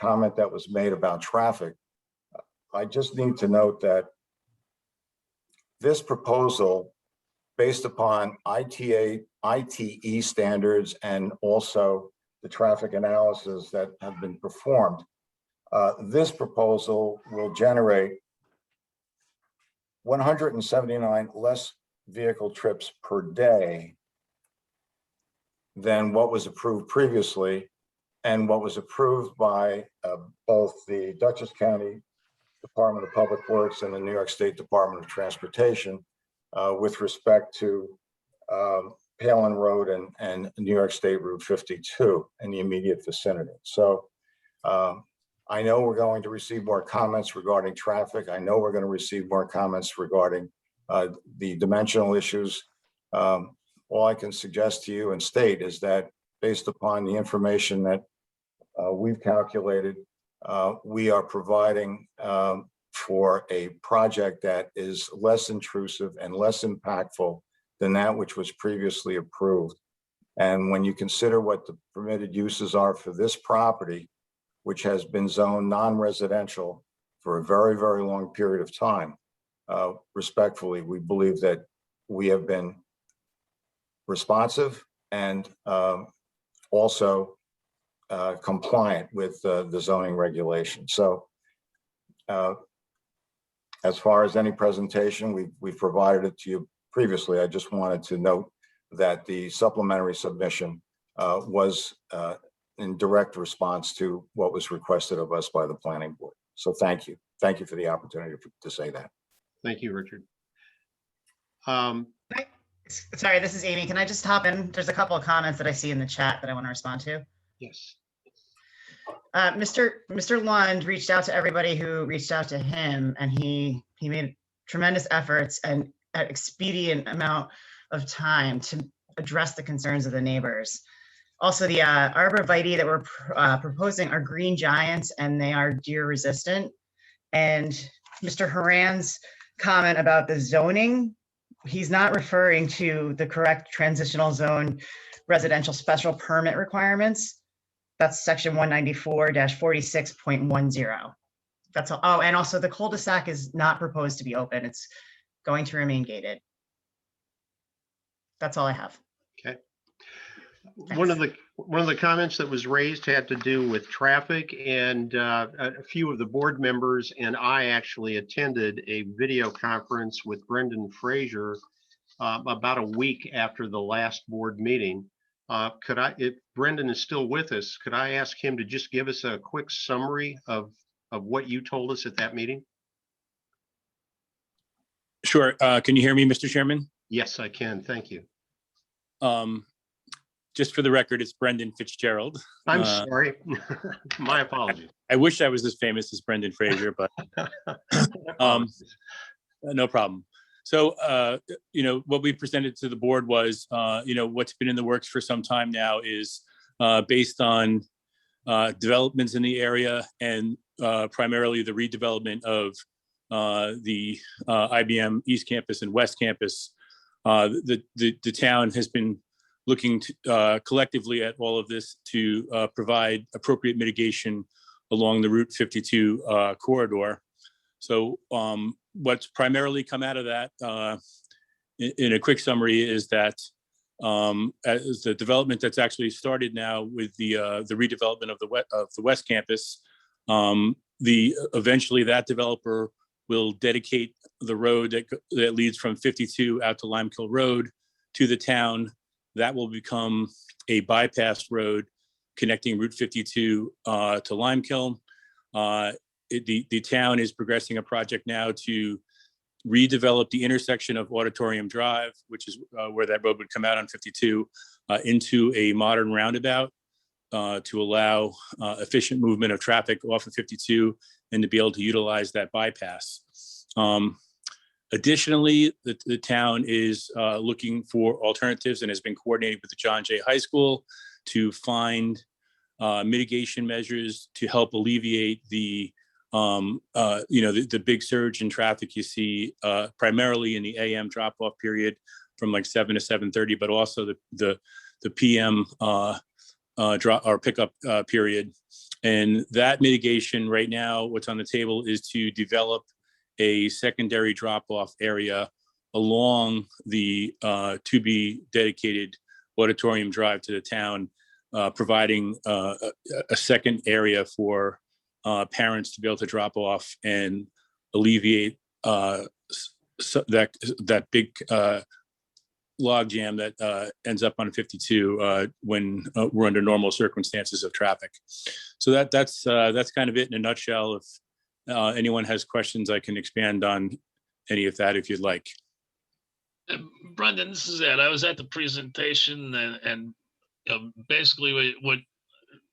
comment that was made about traffic, I just need to note that this proposal, based upon ITE standards and also the traffic analysis that have been performed, this proposal will generate 179 less vehicle trips per day than what was approved previously and what was approved by both the Dutchess County Department of Public Works and the New York State Department of Transportation with respect to Palin Road and New York State Route 52 in the immediate vicinity. So I know we're going to receive more comments regarding traffic. I know we're going to receive more comments regarding the dimensional issues. All I can suggest to you and state is that based upon the information that we've calculated, we are providing for a project that is less intrusive and less impactful than that which was previously approved. And when you consider what the permitted uses are for this property, which has been zoned non-residential for a very, very long period of time, respectfully, we believe that we have been responsive and also compliant with the zoning regulation. So as far as any presentation, we've provided it to you previously. I just wanted to note that the supplementary submission was in direct response to what was requested of us by the planning board. So thank you. Thank you for the opportunity to say that. Thank you, Richard. Sorry, this is Amy. Can I just hop in? There's a couple of comments that I see in the chat that I want to respond to. Yes. Mr. Lund reached out to everybody who reached out to him, and he made tremendous efforts and an expedient amount of time to address the concerns of the neighbors. Also, the arborvitae that we're proposing are green giants, and they are deer resistant. And Mr. Haran's comment about the zoning, he's not referring to the correct transitional zone residential special permit requirements. That's section 194-46.10. That's all. Oh, and also the cul-de-sac is not proposed to be open. It's going to remain gated. That's all I have. Okay. One of the comments that was raised had to do with traffic, and a few of the board members and I actually attended a video conference with Brendan Fraser about a week after the last board meeting. If Brendan is still with us, could I ask him to just give us a quick summary of what you told us at that meeting? Sure. Can you hear me, Mr. Chairman? Yes, I can. Thank you. Just for the record, it's Brendan Fitzgerald. I'm sorry. My apologies. I wish I was as famous as Brendan Fraser, but no problem. So, what we presented to the board was, what's been in the works for some time now is based on developments in the area and primarily the redevelopment of the IBM East Campus and West Campus. The town has been looking to, collectively at all of this to provide appropriate mitigation along the Route 52 corridor. So what's primarily come out of that, in a quick summary, is that as the development that's actually started now with the redevelopment of the West Campus, eventually that developer will dedicate the road that leads from 52 out to Limekill Road to the town. That will become a bypass road connecting Route 52 to Limekill. The town is progressing a project now to redevelop the intersection of Auditorium Drive, which is where that road would come out on 52, into a modern roundabout to allow efficient movement of traffic off of 52 and to be able to utilize that bypass. Additionally, the town is looking for alternatives and has been coordinating with the John Jay High School to find mitigation measures to help alleviate the big surge in traffic you see primarily in the AM drop-off period from like 7 to 7:30, but also the PM drop or pickup period. And that mitigation right now, what's on the table is to develop a secondary drop-off area along the to be dedicated Auditorium Drive to the town, providing a second area for parents to be able to drop off and alleviate that big log jam that ends up on 52 when we're under normal circumstances of traffic. So that's kind of it in a nutshell. If anyone has questions, I can expand on any of that if you'd like. Brendan, this is Ed. I was at the presentation, and basically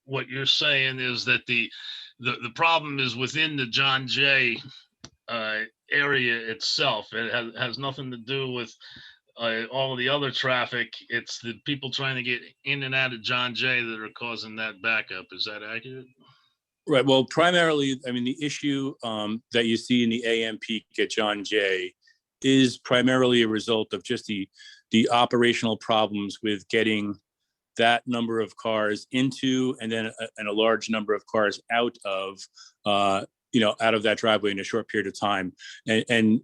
what you're saying is that the problem is within the John Jay area itself. It has nothing to do with all of the other traffic. It's the people trying to get in and out of John Jay that are causing that backup. Is that accurate? Right. Well, primarily, I mean, the issue that you see in the AM peak at John Jay is primarily a result of just the operational problems with getting that number of cars into and then a large number of cars out of that driveway in a short period of time, and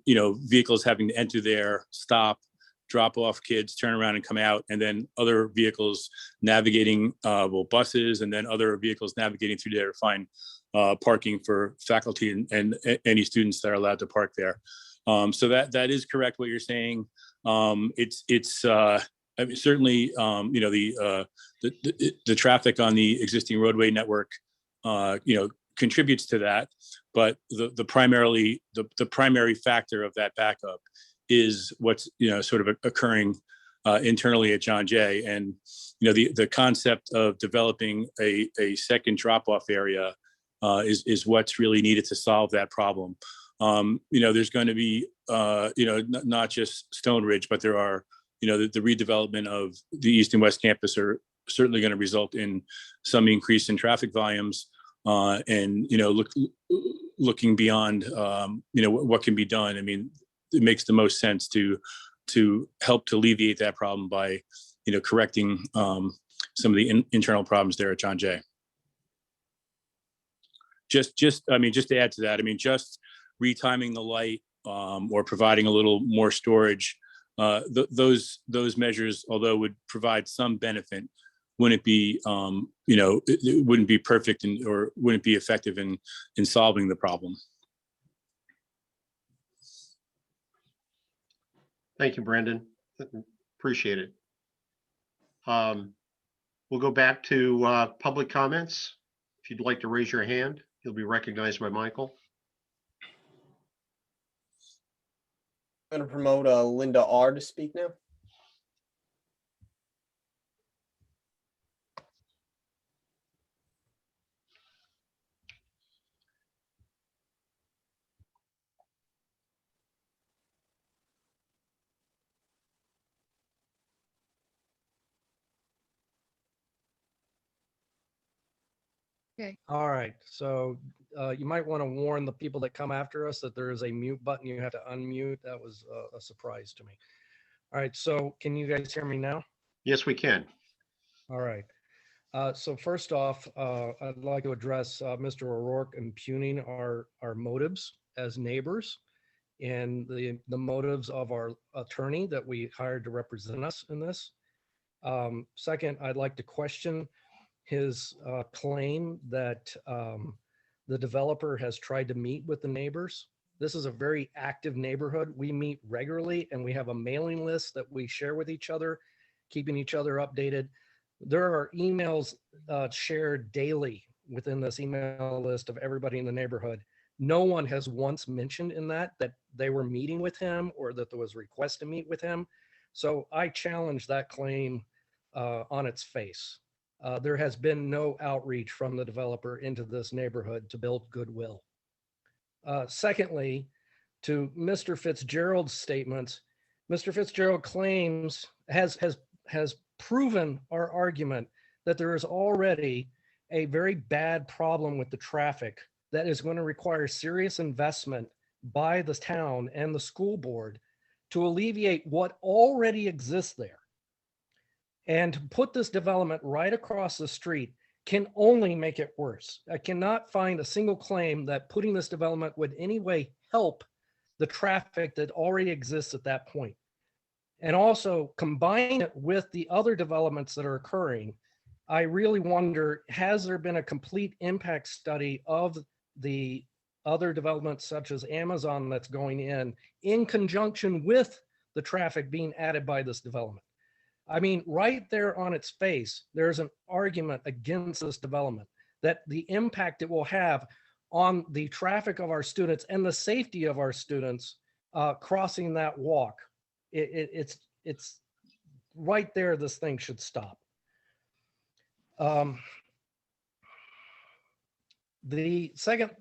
vehicles having to enter there, stop, drop off kids, turn around and come out, and then other vehicles navigating, buses, and then other vehicles navigating through there to find parking for faculty and any students that are allowed to park there. So that is correct what you're saying. I mean, certainly, the traffic on the existing roadway network, contributes to that, but the primary factor of that backup is what's sort of occurring internally at John Jay. And, the concept of developing a second drop-off area is what's really needed to solve that problem. There's going to be, not just Stone Ridge, but there are, the redevelopment of the East and West campus are certainly going to result in some increase in traffic volumes. And, looking beyond, what can be done. I mean, it makes the most sense to help to alleviate that problem by, correcting some of the internal problems there at John Jay. Just to add to that, just retiming the light or providing a little more storage, those measures, although would provide some benefit, wouldn't be, it wouldn't be perfect or wouldn't be effective in solving the problem. Thank you, Brandon. Appreciate it. We'll go back to public comments. If you'd like to raise your hand, you'll be recognized by Michael. I'm going to promote Linda R. to speak now. Okay. All right. So you might want to warn the people that come after us that there is a mute button you have to unmute. That was a surprise to me. All right. So can you guys hear me now? Yes, we can. All right. So first off, I'd like to address Mr. O'Rourke impugning our motives as neighbors and the motives of our attorney that we hired to represent us in this. Second, I'd like to question his claim that the developer has tried to meet with the neighbors. This is a very active neighborhood. We meet regularly and we have a mailing list that we share with each other, keeping each other updated. There are emails shared daily within this email list of everybody in the neighborhood. No one has once mentioned in that they were meeting with him or that there was a request to meet with him. So I challenge that claim on its face. There has been no outreach from the developer into this neighborhood to build goodwill. Secondly, to Mr. Fitzgerald's statements, Mr. Fitzgerald claims has proven our argument that there is already a very bad problem with the traffic that is going to require serious investment by the town and the school board to alleviate what already exists there. And to put this development right across the street can only make it worse. I cannot find a single claim that putting this development would in any way help the traffic that already exists at that point. And also combine it with the other developments that are occurring. I really wonder, has there been a complete impact study of the other developments such as Amazon that's going in conjunction with the traffic being added by this development? I mean, right there on its face, there's an argument against this development that the impact it will have on the traffic of our students and the safety of our students crossing that walk. It's right there. This thing should stop. The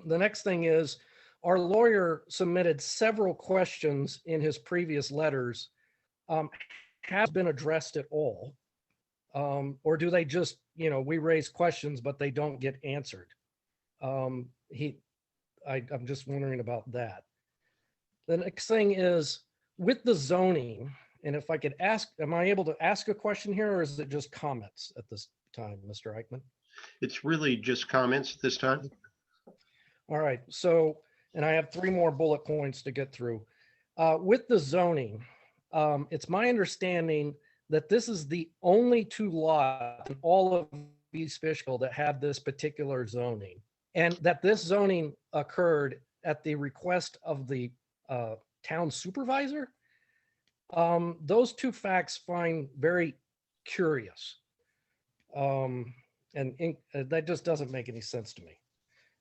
next thing is our lawyer submitted several questions in his previous letters. Have been addressed at all? Or do they just, we raise questions, but they don't get answered? I'm just wondering about that. The next thing is with the zoning, and if I could ask, am I able to ask a question here or is it just comments at this time, Mr. Eichmann? It's really just comments this time. All right, so, and I have 3 more bullet points to get through. With the zoning, it's my understanding that this is the only 2 lots in all of East Fishkill that have this particular zoning, and that this zoning occurred at the request of the town supervisor. Those 2 facts find very curious, and that just doesn't make any sense to me.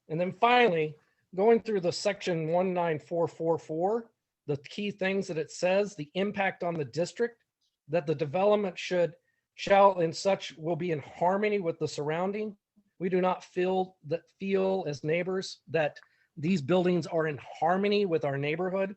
And then finally, going through the section 19444, the key things that it says, the impact on the district, that the development shall and such will be in harmony with the surrounding. We do not feel as neighbors that these buildings are in harmony with our neighborhood.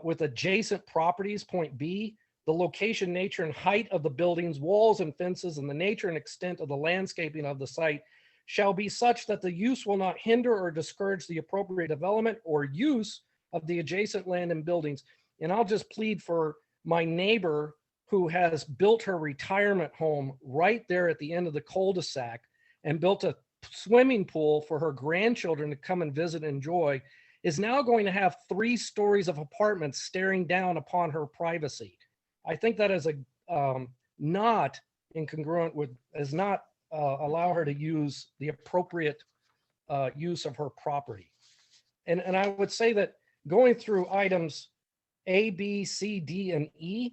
With adjacent properties, point B, the location, nature, and height of the buildings, walls and fences, and the nature and extent of the landscaping of the site shall be such that the use will not hinder or discourage the appropriate development or use of the adjacent land and buildings. And I'll just plead for my neighbor who has built her retirement home right there at the end of the cul-de-sac and built a swimming pool for her grandchildren to come and visit and enjoy, is now going to have 3 stories of apartments staring down upon her privacy. I think that is not incongruent with, does not allow her to use the appropriate use of her property. And I would say that going through items A, B, C, D, and E,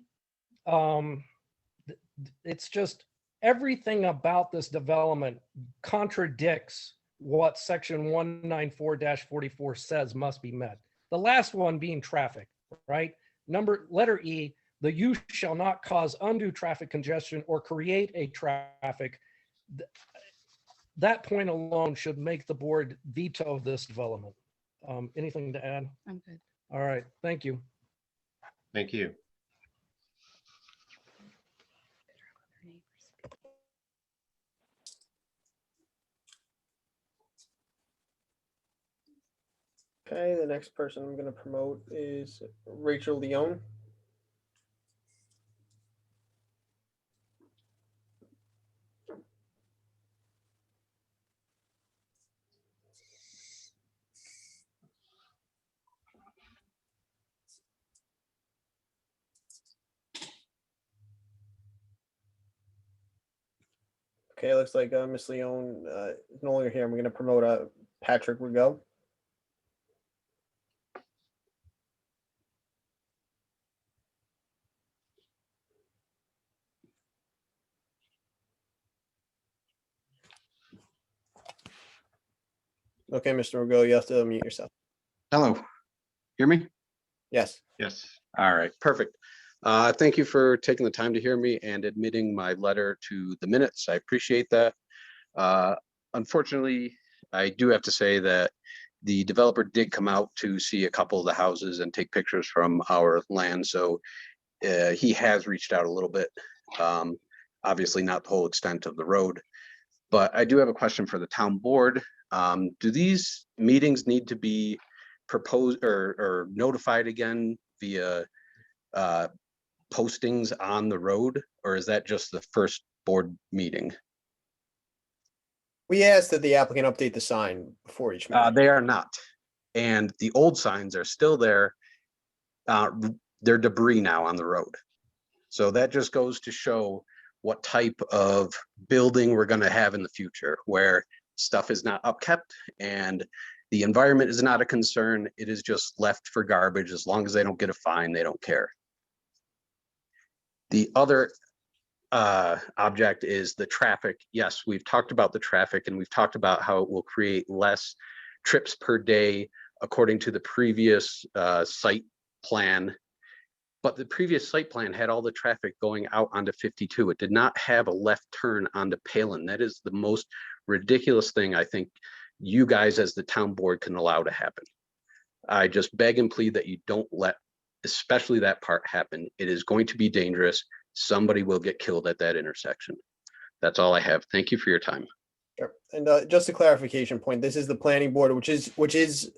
it's just everything about this development contradicts what section 194-44 says must be met. The last one being traffic, right? Letter E, the use shall not cause undue traffic congestion or create a traffic. That point alone should make the board veto this development. Anything to add? I'm good. All right, thank you. Thank you. Okay, the next person I'm going to promote is Rachel Leone. Okay, looks like Miss Leone is no longer here. I'm going to promote Patrick Rigo. Okay, Mr. Rigo, you have to unmute yourself. Hello, hear me? Yes. Yes. All right, perfect. Thank you for taking the time to hear me and admitting my letter to the minutes. I appreciate that. Unfortunately, I do have to say that the developer did come out to see a couple of the houses and take pictures from our land. So he has reached out a little bit. Obviously not the whole extent of the road, but I do have a question for the town board. Do these meetings need to be proposed or notified again via postings on the road, or is that just the first board meeting? We asked that the applicant update the sign before each meeting. They are not. And the old signs are still there. They're debris now on the road. So that just goes to show what type of building we're going to have in the future, where stuff is not upkept and the environment is not a concern. It is just left for garbage. As long as they don't get a fine, they don't care. The other object is the traffic. Yes, we've talked about the traffic and we've talked about how it will create less trips per day according to the previous site plan. But the previous site plan had all the traffic going out onto 52. It did not have a left turn onto Palin. That is the most ridiculous thing I think you guys as the town board can allow to happen. I just beg and plead that you don't let especially that part happen. It is going to be dangerous. Somebody will get killed at that intersection. That's all I have. Thank you for your time. Sure. And just a clarification point, this is the planning board, which is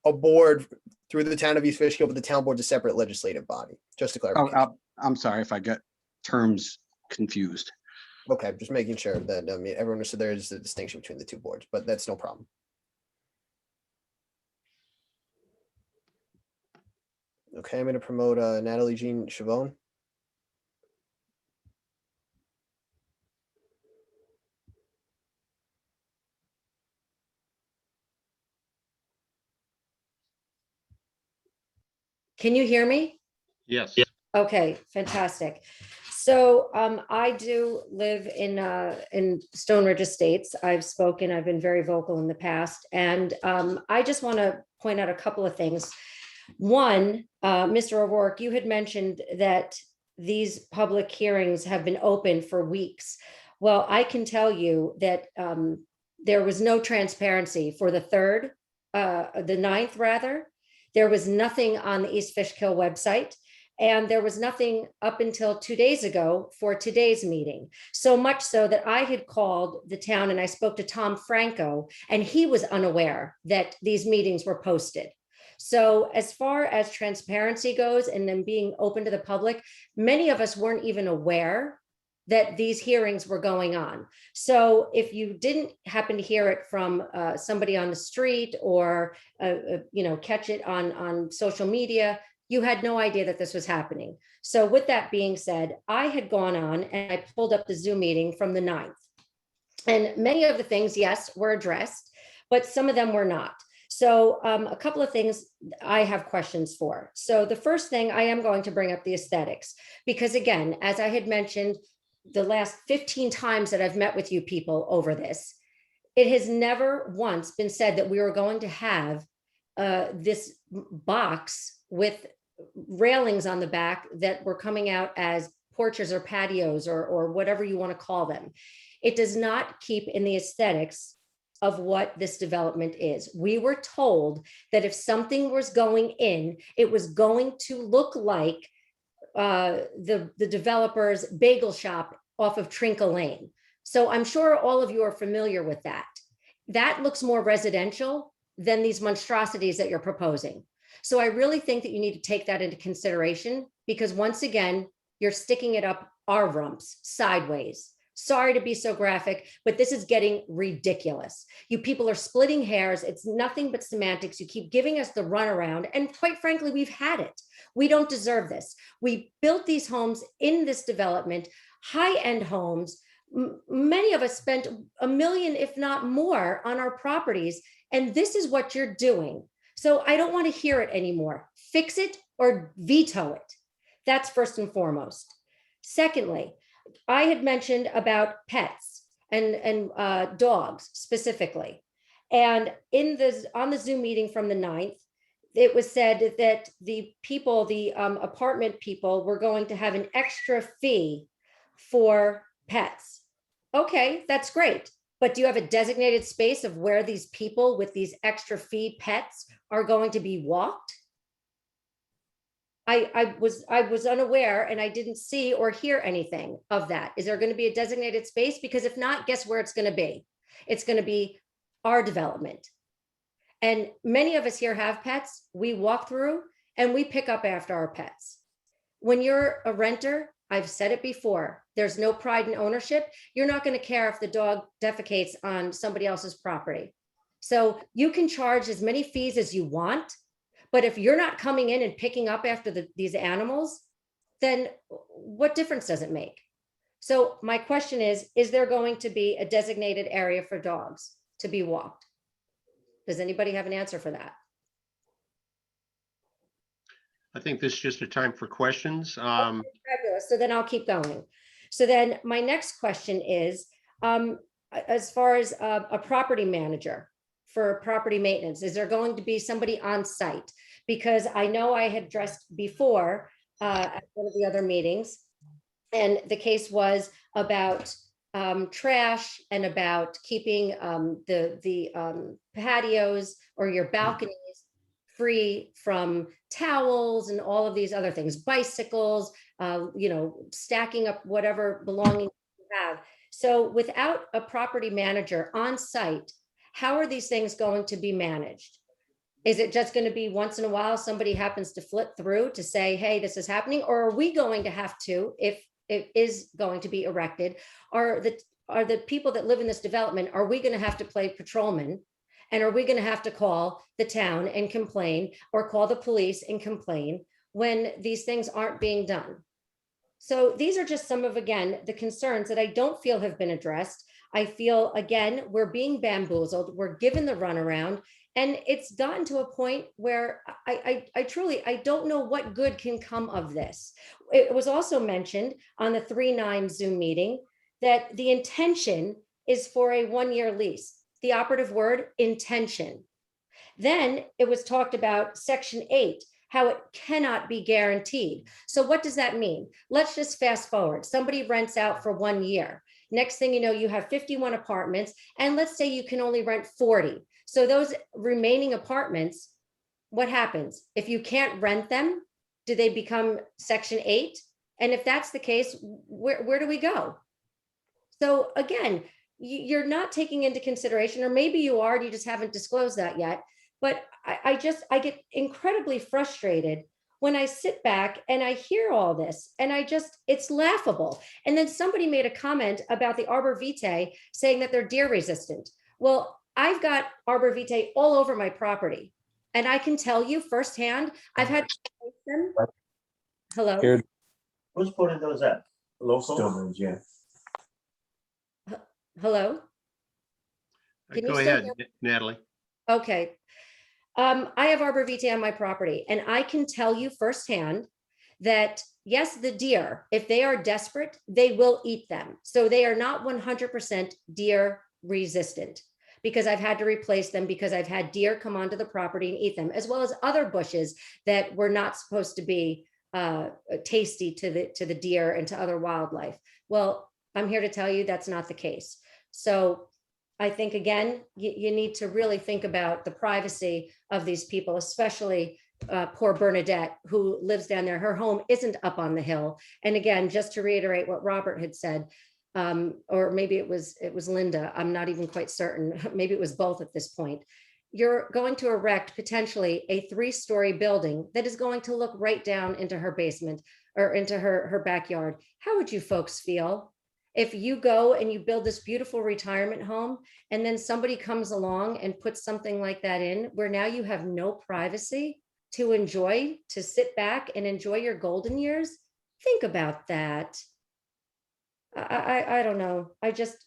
a board through the town of East Fishkill, but the town board's a separate legislative body. Just to clarify. Oh, I'm sorry if I get terms confused. Okay, just making sure that everyone understood there is a distinction between the two boards, but that's no problem. Okay, I'm going to promote Natalie Jean Chavone. Can you hear me? Yes. Okay, fantastic. So I do live in Stone Ridge Estates. I've been very vocal in the past, and I just want to point out a couple of things. One, Mr. O'Rourke, you had mentioned that these public hearings have been open for weeks. Well, I can tell you that there was no transparency for the 3rd, the 9th rather. There was nothing on the East Fishkill website. And there was nothing up until 2 days ago for today's meeting. So much so that I had called the town and I spoke to Tom Franco, and he was unaware that these meetings were posted. So as far as transparency goes and them being open to the public, many of us weren't even aware that these hearings were going on. So if you didn't happen to hear it from somebody on the street or catch it on social media, you had no idea that this was happening. So with that being said, I had gone on and I pulled up the Zoom meeting from the 9th. And many of the things, yes, were addressed, but some of them were not. So a couple of things I have questions for. So the first thing, I am going to bring up the aesthetics, because again, as I had mentioned, the last 15 times that I've met with you people over this, it has never once been said that we were going to have this box with railings on the back that were coming out as porches or patios or whatever you want to call them. It does not keep in the aesthetics of what this development is. We were told that if something was going in, it was going to look like the developer's bagel shop off of Trinkle Lane. So I'm sure all of you are familiar with that. That looks more residential than these monstrosities that you're proposing. So I really think that you need to take that into consideration, because once again, you're sticking it up our rumps sideways. Sorry to be so graphic, but this is getting ridiculous. You people are splitting hairs. It's nothing but semantics. You keep giving us the runaround. And quite frankly, we've had it. We don't deserve this. We built these homes in this development, high-end homes. Many of us spent $1 million, if not more, on our properties. And this is what you're doing. So I don't want to hear it anymore. Fix it or veto it. That's first and foremost. Secondly, I had mentioned about pets and dogs specifically. And on the Zoom meeting from the 9th, it was said that the people, the apartment people, were going to have an extra fee for pets. Okay, that's great. But do you have a designated space of where these people with these extra fee pets are going to be walked? I was unaware, and I didn't see or hear anything of that. Is there going to be a designated space? Because if not, guess where it's going to be? It's going to be our development. And many of us here have pets. We walk through and we pick up after our pets. When you're a renter, I've said it before, there's no pride in ownership. You're not going to care if the dog defecates on somebody else's property. So you can charge as many fees as you want, but if you're not coming in and picking up after these animals, then what difference does it make? So my question is there going to be a designated area for dogs to be walked? Does anybody have an answer for that? I think this is just a time for questions. Okay, fabulous. So then I'll keep going. So then my next question is, as far as a property manager for property maintenance, is there going to be somebody on site? Because I know I had addressed before at one of the other meetings, and the case was about trash and about keeping the patios or your balconies free from towels and all of these other things, bicycles, stacking up whatever belongings you have. So without a property manager on site, how are these things going to be managed? Is it just going to be once in a while somebody happens to flip through to say, hey, this is happening? Or are we going to have to, if it is going to be erected, are the people that live in this development, are we going to have to play patrolman? And are we going to have to call the town and complain, or call the police and complain when these things aren't being done? So these are just some of, again, the concerns that I don't feel have been addressed. I feel, again, we're being bamboozled. We're given the runaround, and it's gotten to a point where I truly don't know what good can come of this. It was also mentioned on the 3/9 Zoom meeting that the intention is for a 1-year lease. The operative word, intention. Then it was talked about Section 8, how it cannot be guaranteed. So what does that mean? Let's just fast forward. Somebody rents out for 1 year. Next thing you know, you have 51 apartments, and let's say you can only rent 40. So those remaining apartments, what happens? If you can't rent them, do they become Section 8? And if that's the case, where do we go? So again, you're not taking into consideration, or maybe you are, you just haven't disclosed that yet. But I get incredibly frustrated when I sit back and I hear all this, and it's laughable. And then somebody made a comment about the arbor vitae saying that they're deer resistant. Well, I've got arbor vitae all over my property. And I can tell you firsthand, I've had to replace them. Hello? Here. Who's putting those up? Local? Yeah. Hello? Can you Go still ahead, hear- Natalie. Okay. I have arbor vitae on my property, and I can tell you firsthand that yes, the deer, if they are desperate, they will eat them. So they are not 100% deer resistant, because I've had to replace them because I've had deer come onto the property and eat them, as well as other bushes that were not supposed to be tasty to the deer and to other wildlife. Well, I'm here to tell you that's not the case. So I think, again, you need to really think about the privacy of these people, especially poor Bernadette, who lives down there. Her home isn't up on the hill. And again, just to reiterate what Robert had said, or maybe it was Linda, I'm not even quite certain. Maybe it was both at this point. You're going to erect potentially a 3-story building that is going to look right down into her basement or into her backyard. How would you folks feel if you go and you build this beautiful retirement home, and then somebody comes along and puts something like that in, where now you have no privacy to enjoy, to sit back and enjoy your golden years? Think about that. I don't know.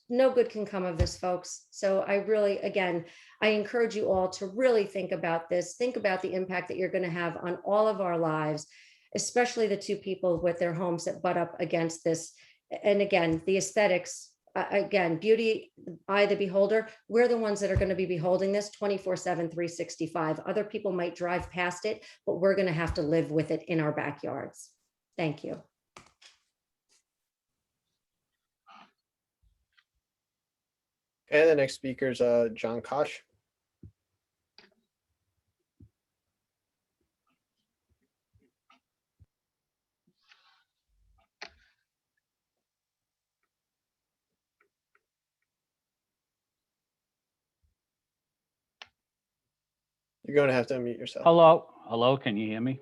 No good can come of this, folks. So I really, again, I encourage you all to really think about this. Think about the impact that you're going to have on all of our lives, especially the 2 people with their homes that butt up against this. And again, the aesthetics, again, beauty, eye of the beholder, we're the ones that are going to be beholding this 24/7, 365. Other people might drive past it, but we're going to have to live with it in our backyards. Thank you. Okay, the next speaker is John Koch. You're going to have to unmute yourself. Hello, can you hear me?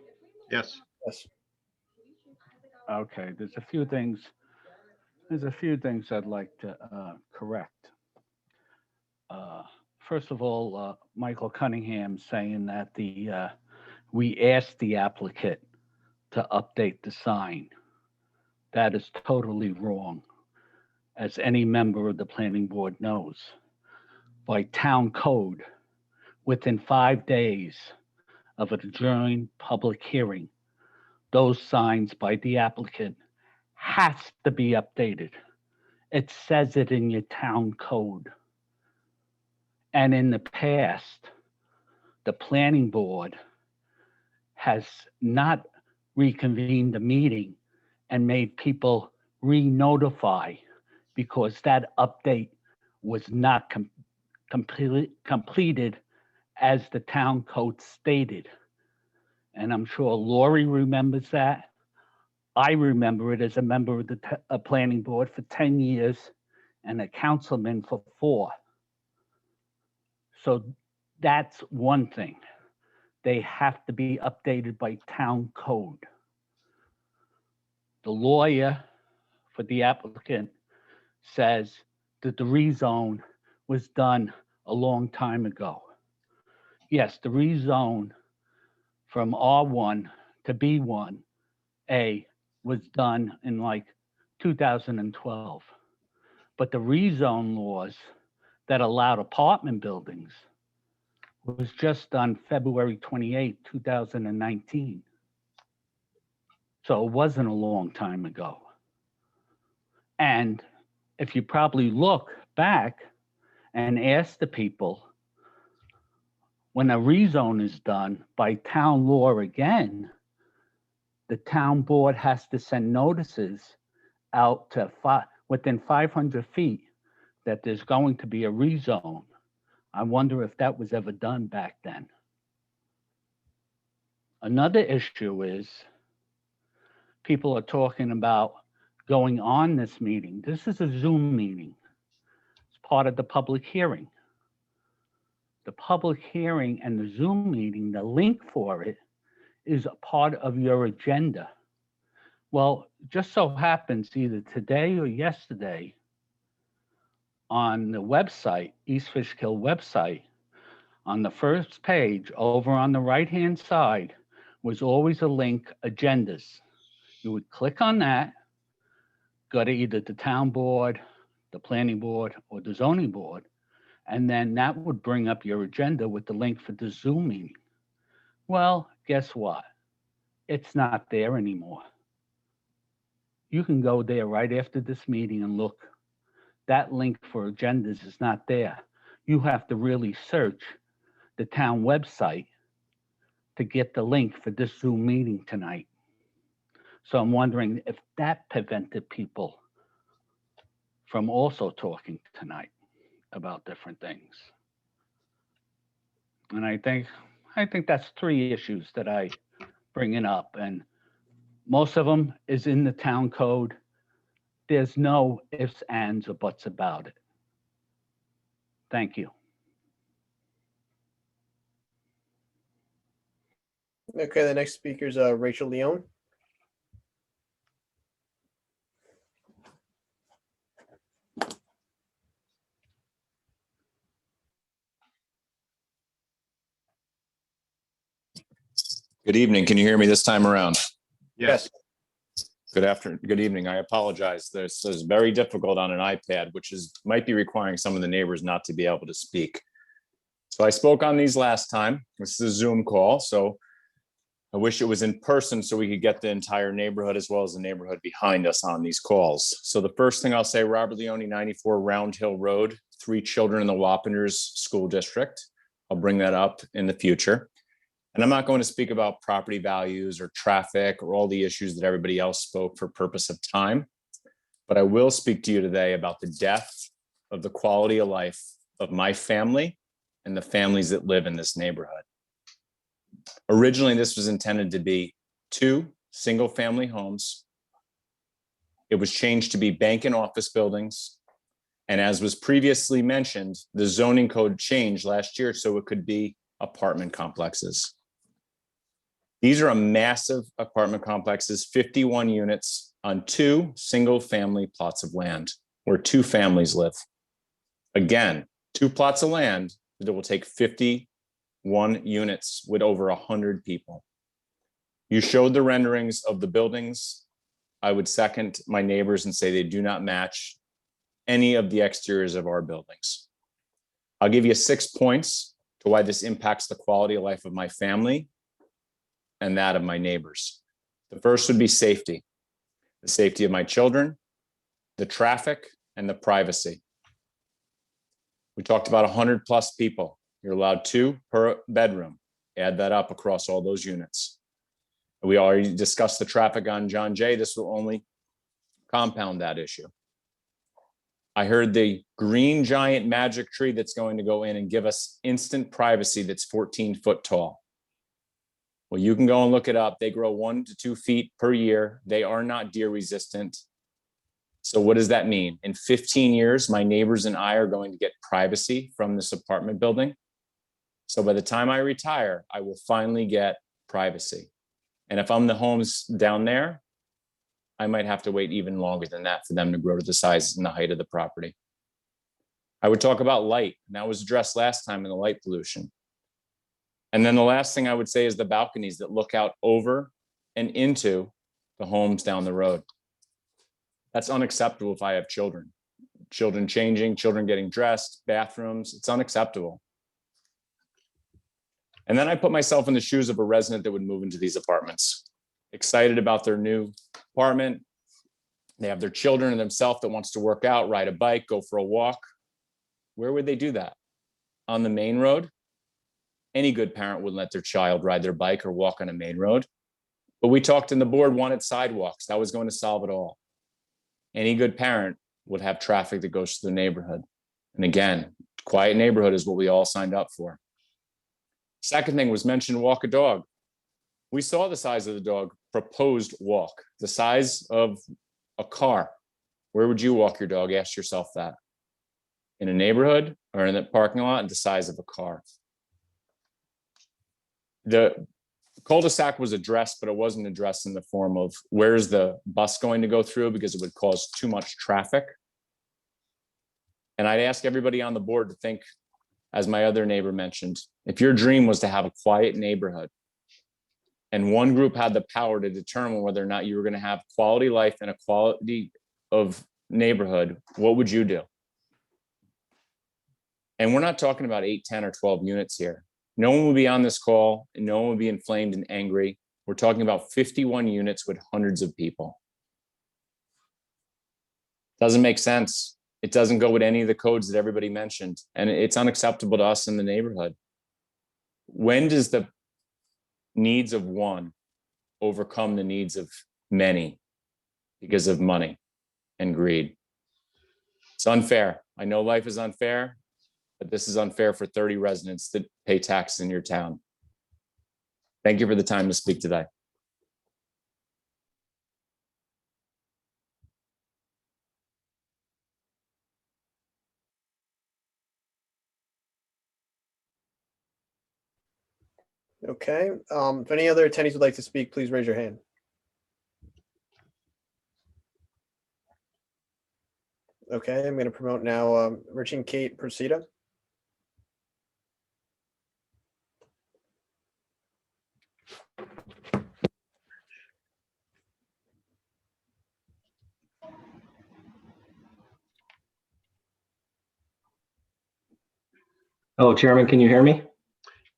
Yes. Yes. Okay, there's a few things I'd like to correct. First of all, Michael Cunningham saying that we asked the applicant to update the sign. That is totally wrong, as any member of the planning board knows. By town code, within 5 days of an adjourned public hearing, those signs by the applicant has to be updated. It says it in your town code. And in the past, the planning board has not reconvened the meeting and made people re-notify because that update was not completed as the town code stated. And I'm sure Lori remembers that. I remember it as a member of the planning board for 10 years and a councilman for 4. So that's one thing. They have to be updated by town code. The lawyer for the applicant says that the rezone was done a long time ago. Yes, the rezone from R1 to B1A was done in like 2012. But the rezone laws that allowed apartment buildings was just done February 28, 2019. So it wasn't a long time ago. And if you probably look back and ask the people, when a rezone is done by town law again, the town board has to send notices out to within 500 feet that there's going to be a rezone. I wonder if that was ever done back then. Another issue is people are talking about going on this meeting. This is a Zoom meeting. It's part of the public hearing. The public hearing and the Zoom meeting, the link for it is a part of your agenda. Well, just so happens either today or yesterday on the website, East Fishkill website, on the first page over on the right-hand side was always a link, agendas. You would click on that, go to either the town board, the planning board, or the zoning board, and then that would bring up your agenda with the link for the Zoom meeting. Well, guess what? It's not there anymore. You can go there right after this meeting and look. That link for agendas is not there. You have to really search the town website to get the link for this Zoom meeting tonight. So I'm wondering if that prevented people from also talking tonight about different things. And I think that's 3 issues that I bringing up, and most of them is in the town code. There's no ifs, ands, or buts about it. Thank you. Okay, the next speaker is Rachel Leone. Good evening. Can you hear me this time around? Yes. Good afternoon. Good evening. I apologize. This is very difficult on an iPad, which might be requiring some of the neighbors not to be able to speak. So I spoke on these last time. This is a Zoom call, so I wish it was in person so we could get the entire neighborhood as well as the neighborhood behind us on these calls. So the first thing I'll say, Robert Leone, 94 Round Hill Road, 3 children in the Wapenders School District. I'll bring that up in the future. And I'm not going to speak about property values or traffic or all the issues that everybody else spoke for purpose of time. But I will speak to you today about the depth of the quality of life of my family and the families that live in this neighborhood. Originally, this was intended to be 2 single-family homes. It was changed to be bank and office buildings. And as was previously mentioned, the zoning code changed last year so it could be apartment complexes. These are a massive apartment complexes, 51 units on 2 single-family plots of land where 2 families live. Again, 2 plots of land that will take 51 units with over 100 people. You showed the renderings of the buildings. I would second my neighbors and say they do not match any of the exteriors of our buildings. I'll give you 6 points to why this impacts the quality of life of my family and that of my neighbors. The first would be safety, the safety of my children, the traffic, and the privacy. We talked about 100+ people. You're allowed 2 per bedroom. Add that up across all those units. We already discussed the traffic on John Jay. This will only compound that issue. I heard the green giant magic tree that's going to go in and give us instant privacy that's 14 foot tall. Well, you can go and look it up. They grow 1 to 2 feet per year. They are not deer resistant. So what does that mean? In 15 years, my neighbors and I are going to get privacy from this apartment building. So by the time I retire, I will finally get privacy. And if I'm the homes down there, I might have to wait even longer than that for them to grow to the size and the height of the property. I would talk about light, and that was addressed last time in the light pollution. And then the last thing I would say is the balconies that look out over and into the homes down the road. That's unacceptable if I have children. Children changing, children getting dressed, bathrooms, it's unacceptable. And then I put myself in the shoes of a resident that would move into these apartments, excited about their new apartment. They have their children and themselves that wants to work out, ride a bike, go for a walk. Where would they do that? On the main road? Any good parent would let their child ride their bike or walk on a main road. But we talked and the board wanted sidewalks. That was going to solve it all. Any good parent would have traffic that goes to the neighborhood. And again, quiet neighborhood is what we all signed up for. Second thing was mentioned, walk a dog. We saw the size of the dog, proposed walk, the size of a car. Where would you walk your dog? Ask yourself that. In a neighborhood or in the parking lot, the size of a car. The cul-de-sac was addressed, but it wasn't addressed in the form of where's the bus going to go through, because it would cause too much traffic. And I'd ask everybody on the board to think, as my other neighbor mentioned, if your dream was to have a quiet neighborhood and one group had the power to determine whether or not you were going to have quality life and a quality of neighborhood, what would you do? And we're not talking about 8, 10, or 12 units here. No one will be on this call and no one will be inflamed and angry. We're talking about 51 units with hundreds of people. Doesn't make sense. It doesn't go with any of the codes that everybody mentioned, and it's unacceptable to us in the neighborhood. When does the needs of one overcome the needs of many because of money and greed? It's unfair. I know life is unfair, but this is unfair for 30 residents that pay taxes in your town. Thank you for the time to speak today. Okay, if any other attendees would like to speak, please raise your hand. Okay, I'm going to promote now Rich and Kate Procida. Hello, Chairman. Can you hear me?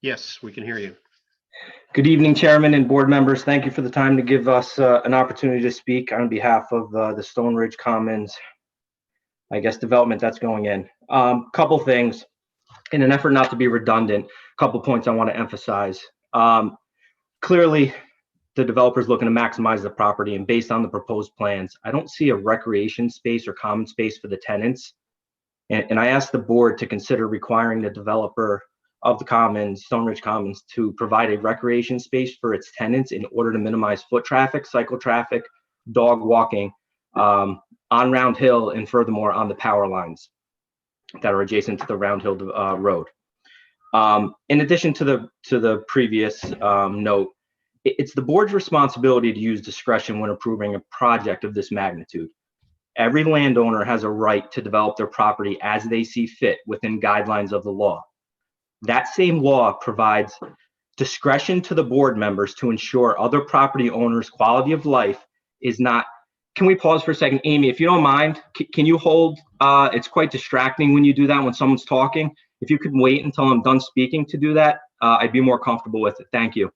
Yes, we can hear you. Good evening, Chairman and board members. Thank you for the time to give us an opportunity to speak on behalf of the Stone Ridge Commons, I guess, development that's going in. Couple things. In an effort not to be redundant, couple points I want to emphasize. Clearly, the developer's looking to maximize the property, and based on the proposed plans, I don't see a recreation space or common space for the tenants. And I asked the board to consider requiring the developer of the Commons, Stone Ridge Commons, to provide a recreation space for its tenants in order to minimize foot traffic, cycle traffic, dog walking on Round Hill, and furthermore on the power lines that are adjacent to the Round Hill road. In addition to the previous note, it's the board's responsibility to use discretion when approving a project of this magnitude. Every landowner has a right to develop their property as they see fit within guidelines of the law. That same law provides discretion to the board members to ensure other property owners' quality of life is not. Can we pause for a second? Amy, if you don't mind, can you hold? It's quite distracting when you do that when someone's talking. If you could wait until I'm done speaking to do that, I'd be more comfortable with it. Thank you.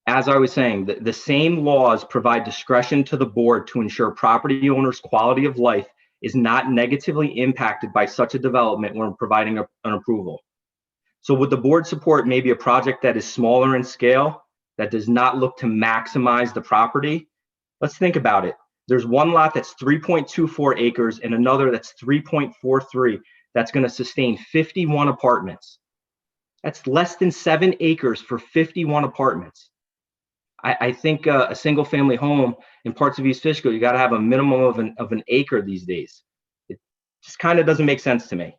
As I was saying, the same laws provide discretion to the board to ensure property owners' quality of life is not negatively impacted by such a development when providing an approval. So would the board support maybe a project that is smaller in scale, that does not look to maximize the property? Let's think about it. There's one lot that's 3.24 acres and another that's 3.43 that's going to sustain 51 apartments. That's less than 7 acres for 51 apartments. I think a single family home in parts of East Fishkill, you got to have a minimum of an acre these days. It just kind of doesn't make sense to me.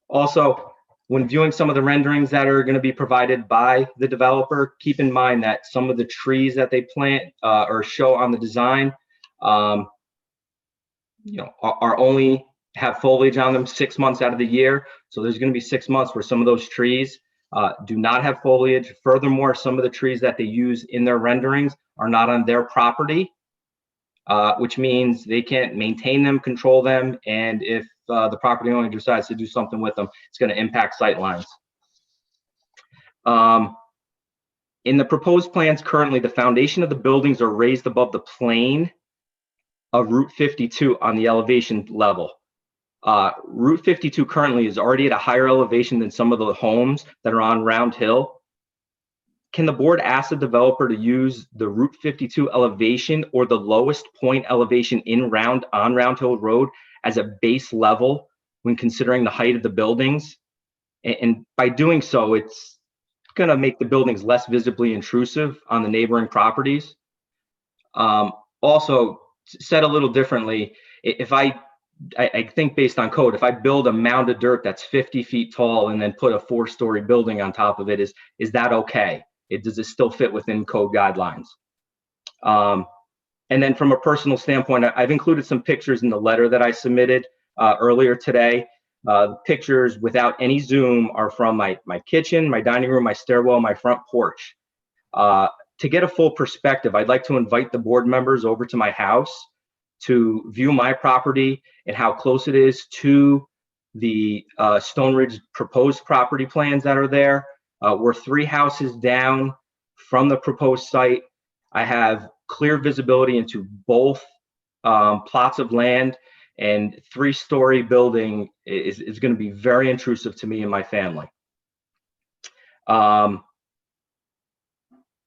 Also, when viewing some of the renderings that are going to be provided by the developer, keep in mind that some of the trees that they plant or show on the design, are only have foliage on them 6 months out of the year. So there's going to be 6 months where some of those trees do not have foliage. Furthermore, some of the trees that they use in their renderings are not on their property, which means they can't maintain them, control them, and if the property owner decides to do something with them, it's going to impact sight lines. In the proposed plans currently, the foundation of the buildings are raised above the plane of Route 52 on the elevation level. Route 52 currently is already at a higher elevation than some of the homes that are on Round Hill. Can the board ask the developer to use the Route 52 elevation or the lowest point elevation on Round Hill Road as a base level when considering the height of the buildings? And by doing so, it's going to make the buildings less visibly intrusive on the neighboring properties. Also, said a little differently, if I think based on code, if I build a mound of dirt that's 50 feet tall and then put a 4-story building on top of it, is that okay? Does it still fit within code guidelines? And then from a personal standpoint, I've included some pictures in the letter that I submitted earlier today. Pictures without any zoom are from my kitchen, my dining room, my stairwell, my front porch. To get a full perspective, I'd like to invite the board members over to my house to view my property and how close it is to the Stone Ridge proposed property plans that are there. We're 3 houses down from the proposed site. I have clear visibility into both plots of land, and 3-story building is going to be very intrusive to me and my family.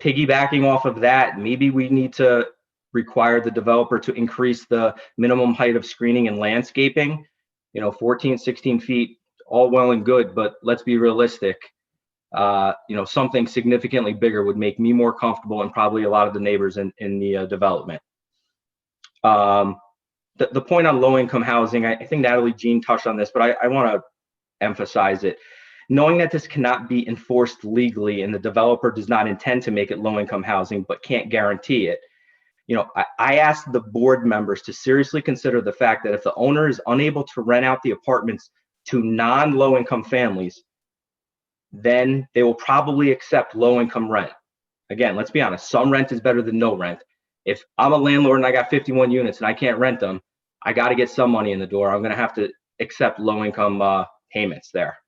Piggybacking off of that, maybe we need to require the developer to increase the minimum height of screening and landscaping. 14, 16 feet, all well and good, but let's be realistic. Something significantly bigger would make me more comfortable and probably a lot of the neighbors in the development. The point on low-income housing, I think Natalie Jean touched on this, but I want to emphasize it. Knowing that this cannot be enforced legally and the developer does not intend to make it low-income housing but can't guarantee it, I asked the board members to seriously consider the fact that if the owner is unable to rent out the apartments to non-low-income families, then they will probably accept low-income rent. Again, let's be honest, some rent is better than no rent. If I'm a landlord and I got 51 units and I can't rent them, I got to get some money in the door. I'm going to have to accept low-income payments there.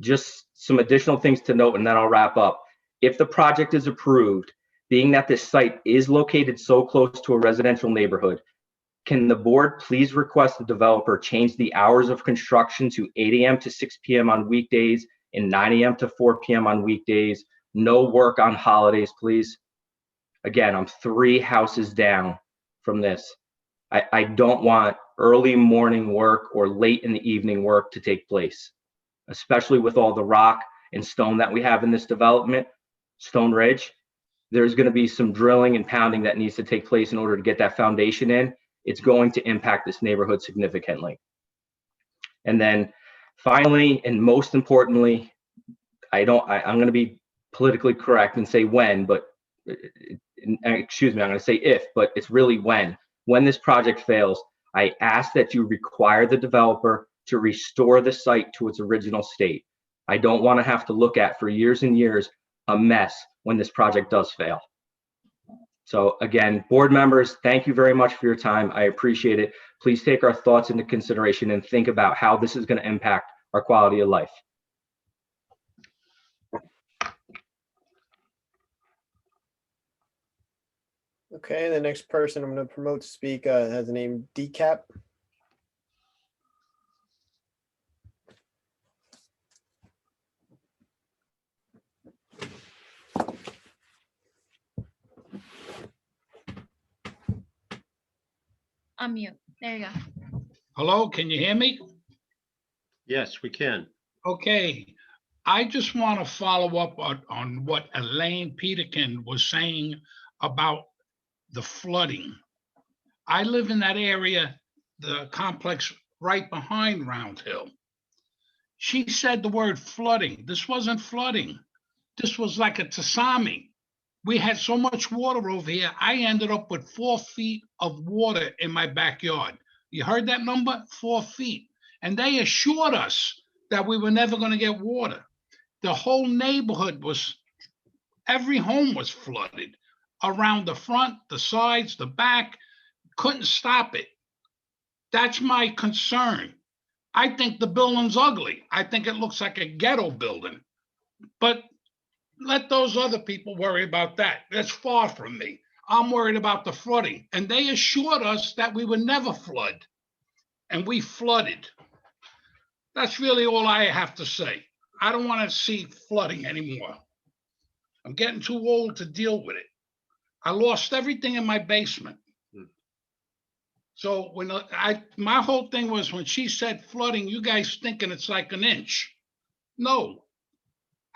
Just some additional things to note, and then I'll wrap up. If the project is approved, being that this site is located so close to a residential neighborhood, can the board please request the developer change the hours of construction to 8 a.m. to 6 p.m. on weekdays and 9 a.m. to 4 p.m. on weekdays? No work on holidays, please. Again, I'm 3 houses down from this. I don't want early morning work or late in the evening work to take place, especially with all the rock and stone that we have in this development, Stone Ridge. There's going to be some drilling and pounding that needs to take place in order to get that foundation in. It's going to impact this neighborhood significantly. And then finally, and most importantly, I'm going to be politically correct and say when, but excuse me, I'm going to say if, but it's really when. When this project fails, I ask that you require the developer to restore the site to its original state. I don't want to have to look at for years and years a mess when this project does fail. So again, board members, thank you very much for your time. I appreciate it. Please take our thoughts into consideration and think about how this is going to impact our quality of life. Okay, the next person I'm going to promote to speak has the name DCAP. Unmute. There you go. Hello, can you hear me? Yes, we can. Okay, I just want to follow up on what Elaine Peterkin was saying about the flooding. I live in that area, the complex right behind Round Hill. She said the word flooding. This wasn't flooding. This was like a tsunami. We had so much water over here. I ended up with 4 feet of water in my backyard. You heard that number? 4 feet. And they assured us that we were never going to get water. The whole neighborhood every home was flooded around the front, the sides, the back. Couldn't stop it. That's my concern. I think the building's ugly. I think it looks like a ghetto building. But let those other people worry about that. That's far from me. I'm worried about the flooding. And they assured us that we would never flood. and we flooded. That's really all I have to say. I don't want to see flooding anymore. I'm getting too old to deal with it. I lost everything in my basement. So when my whole thing was when she said flooding, you guys thinking it's like an inch. No,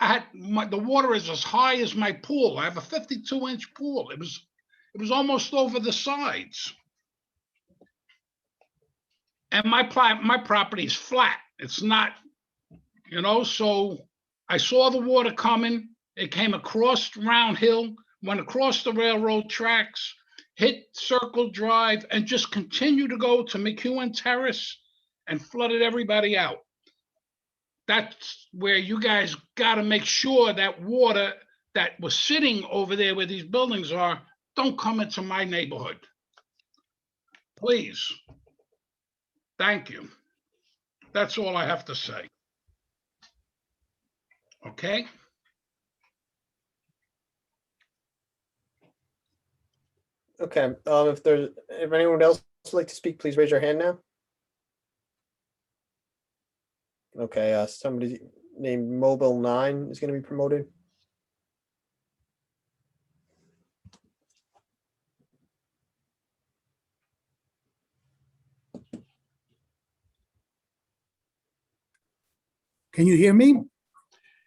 the water is as high as my pool. I have a 52-inch pool. It was almost over the sides. And my property is flat. It's not, so I saw the water coming. It came across Round Hill, went across the railroad tracks, hit Circle Drive, and just continued to go to McEwen Terrace and flooded everybody out. That's where you guys got to make sure that water that was sitting over there where these buildings are don't come into my neighborhood. Please. Thank you. That's all I have to say. Okay? Okay, if anyone else would like to speak, please raise your hand now. Okay, somebody named Mobile 9 is going to be promoted. Can you hear me?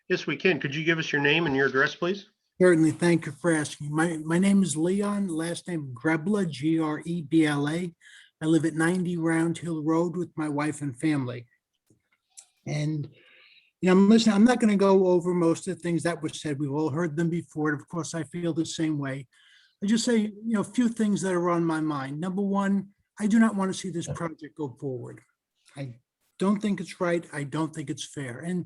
Yes, we can. Could you give us your name and your address, please? Certainly. Thank you for asking. My name is Leon, last name Grebla, Grebla. I live at 90 Round Hill Road with my wife and family. And, listen, I'm not going to go over most of the things that were said. We've all heard them before. And of course, I feel the same way. I just say, a few things that are on my mind. Number one, I do not want to see this project go forward. I don't think it's right. I don't think it's fair. And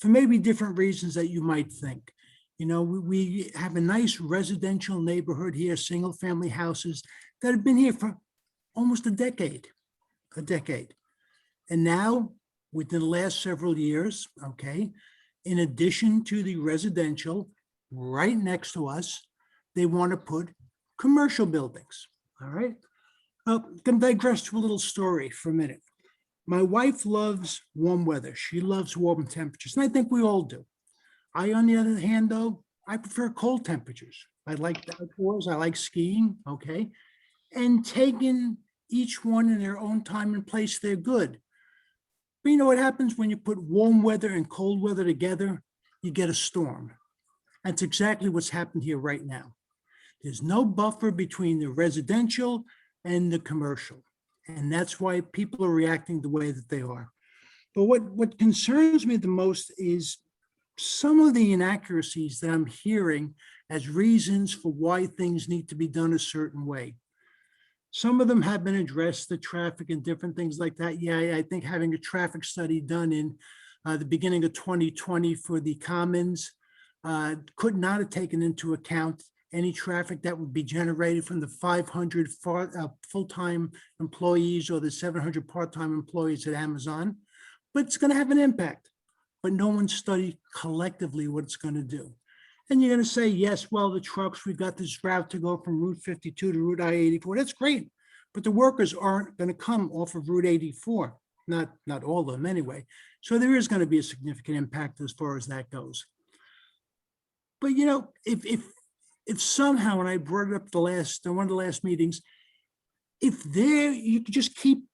for maybe different reasons that you might think. We have a nice residential neighborhood here, single family houses that have been here for almost a decade. And now, within the last several years, okay, in addition to the residential right next to us, they want to put commercial buildings, all right? Well, I'm going to digress to a little story for a minute. My wife loves warm weather. She loves warm temperatures, and I think we all do. I, on the other hand, though, I prefer cold temperatures. I like the outdoors. I like skiing, okay? And taking each one in their own time and place, they're good. But you know what happens when you put warm weather and cold weather together? You get a storm. That's exactly what's happened here right now. There's no buffer between the residential and the commercial. And that's why people are reacting the way that they are. But what concerns me the most is some of the inaccuracies that I'm hearing as reasons for why things need to be done a certain way. Some of them have been addressed, the traffic and different things like that. Yeah, I think having a traffic study done in the beginning of 2020 for the Commons could not have taken into account any traffic that would be generated from the 500 full-time employees or the 700 part-time employees at Amazon, but it's going to have an impact. But no one studied collectively what it's going to do. And you're going to say, yes, well, the trucks, we've got this route to go from Route 52 to Route I-84. That's great. But the workers aren't going to come off of Route 84, not all of them anyway. So there is going to be a significant impact as far as that goes. But, if somehow, and I brought it up one of the last meetings, you could just keep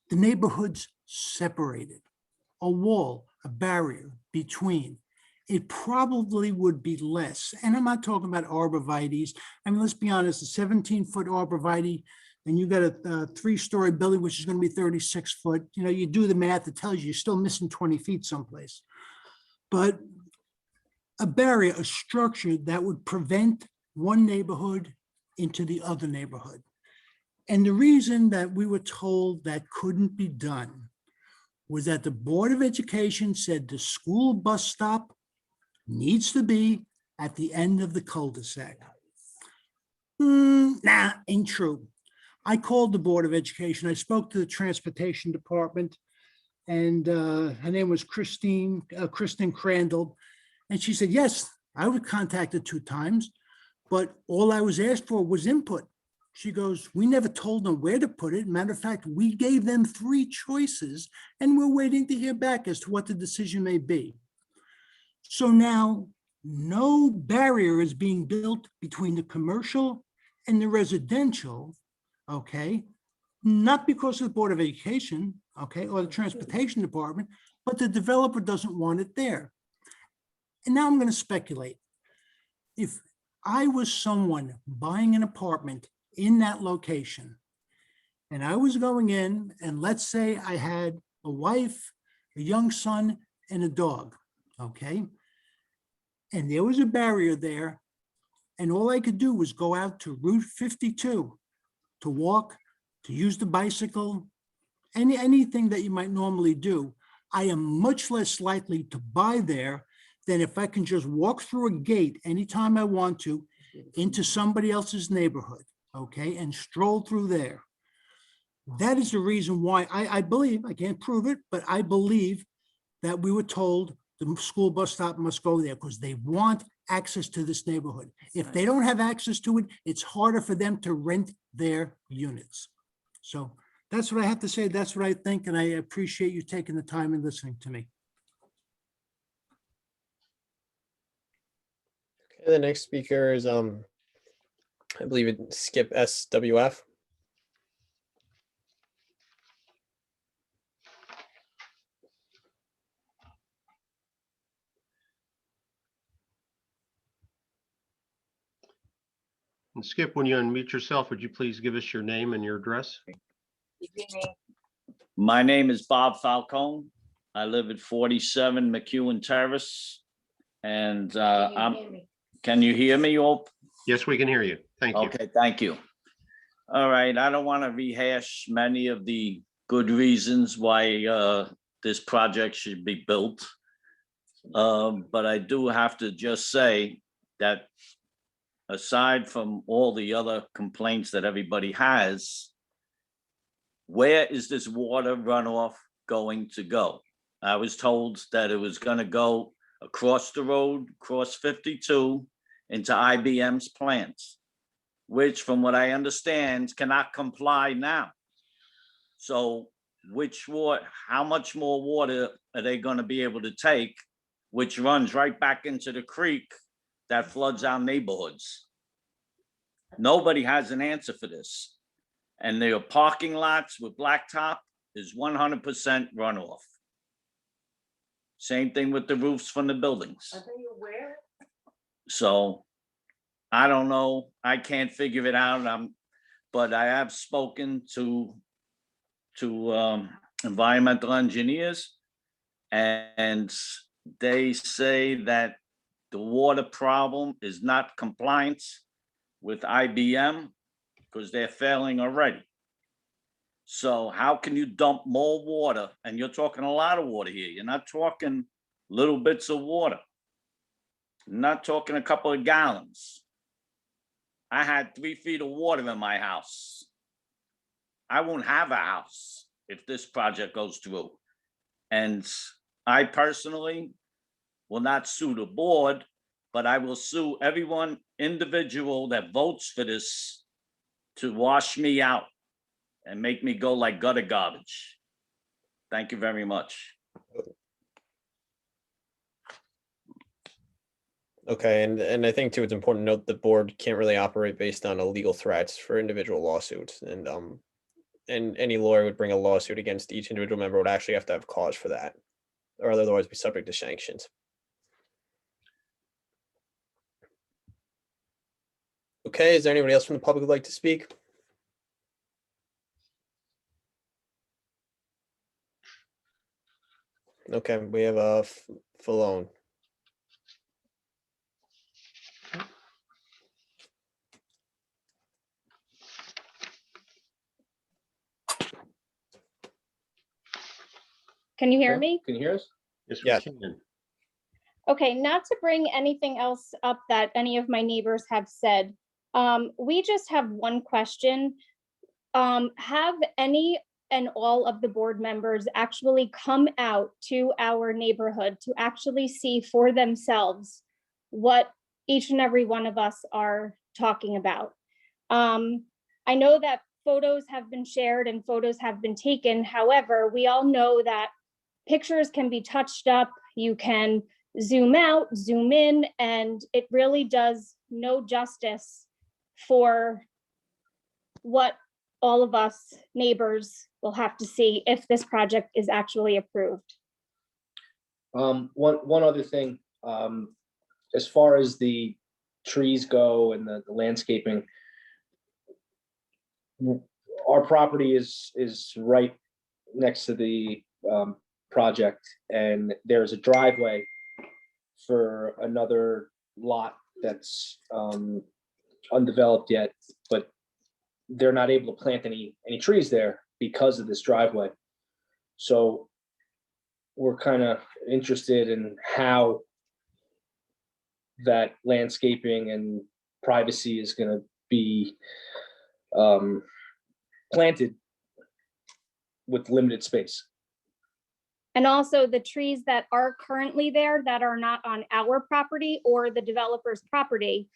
the neighborhoods separated, a wall, a barrier between, it probably would be less. And I'm not talking about arborvitaes. I mean, let's be honest, a 17-foot arborvitae, and you got a 3-story building, which is going to be 36 foot. You do the math, it tells you you're still missing 20 feet someplace. But a barrier, a structure that would prevent one neighborhood into the other neighborhood. And the reason that we were told that couldn't be done was that the Board of Education said the school bus stop needs to be at the end of the cul-de-sac. Nah, ain't true. I called the Board of Education. I spoke to the Transportation Department, and her name was Kristen Crandall. And she said, yes, I was contacted 2 times, but all I was asked for was input. She goes, we never told them where to put it. Matter of fact, we gave them 3 choices and we're waiting to hear back as to what the decision may be. So now no barrier is being built between the commercial and the residential, okay? Not because of the Board of Education, okay, or the Transportation Department, but the developer doesn't want it there. And now I'm going to speculate. If I was someone buying an apartment in that location, and I was going in, and let's say I had a wife, a young son, and a dog, okay? And there was a barrier there, and all I could do was go out to Route 52 to walk, to use the bicycle, anything that you might normally do. I am much less likely to buy there than if I can just walk through a gate anytime I want to into somebody else's neighborhood, okay, and stroll through there. That is the reason why I believe, I can't prove it, but I believe that we were told the school bus stop must go there because they want access to this neighborhood. If they don't have access to it, it's harder for them to rent their units. So that's what I have to say. That's what I think, and I appreciate you taking the time and listening to me. Okay, the next speaker is I believe it's Skip SWF. And Skip, when you unmute yourself, would you please give us your name and your address? My name is Bob Falcone. I live at 47 McEwen Terrace. And can you hear me? Yes, we can hear you. Thank you. Okay, thank you. All right, I don't want to rehash many of the good reasons why this project should be built. But I do have to just say that aside from all the other complaints that everybody has, where is this water runoff going to go? I was told that it was going to go across the road, across 52 into IBM's plants, which from what I understand cannot comply now. So how much more water are they going to be able to take, which runs right back into the creek that floods our neighborhoods? Nobody has an answer for this. And their parking lots with blacktop is 100% runoff. Same thing with the roofs from the buildings. Are they aware? So I don't know. I can't figure it out. But I have spoken to environmental engineers, and they say that the water problem is not compliance with IBM because they're failing already. So how can you dump more water? And you're talking a lot of water here. You're not talking little bits of water. You're not talking a couple of gallons. I had 3 feet of water in my house. I won't have a house if this project goes through. And I personally will not sue the board, but I will sue everyone individual that votes for this to wash me out and make me go like gutter garbage. Thank you very much. Okay, and I think too, it's important to note the board can't really operate based on illegal threats for individual lawsuits. And any lawyer would bring a lawsuit against each individual member would actually have to have cause for that, or otherwise be subject to sanctions. Okay, is there anybody else from the public who'd like to speak? Okay, we have a Falone. Can you hear me? Can you hear us? Yes, Yes. we can. Okay, not to bring anything else up that any of my neighbors have said. We just have one question. Have any and all of the board members actually come out to our neighborhood to actually see for themselves what each and every one of us are talking about? I know that photos have been shared and photos have been taken. However, we all know that pictures can be touched up. You can zoom out, zoom in, and it really does no justice for what all of us neighbors will have to see if this project is actually approved. One other thing, as far as the trees go and the landscaping, our property is right next to the project, and there's a driveway for another lot that's undeveloped yet, but they're not able to plant any trees there because of this driveway. So we're kind of interested in how that landscaping and privacy is going to be planted with limited space. And also the trees that are currently there that are not on our property or the developer's property,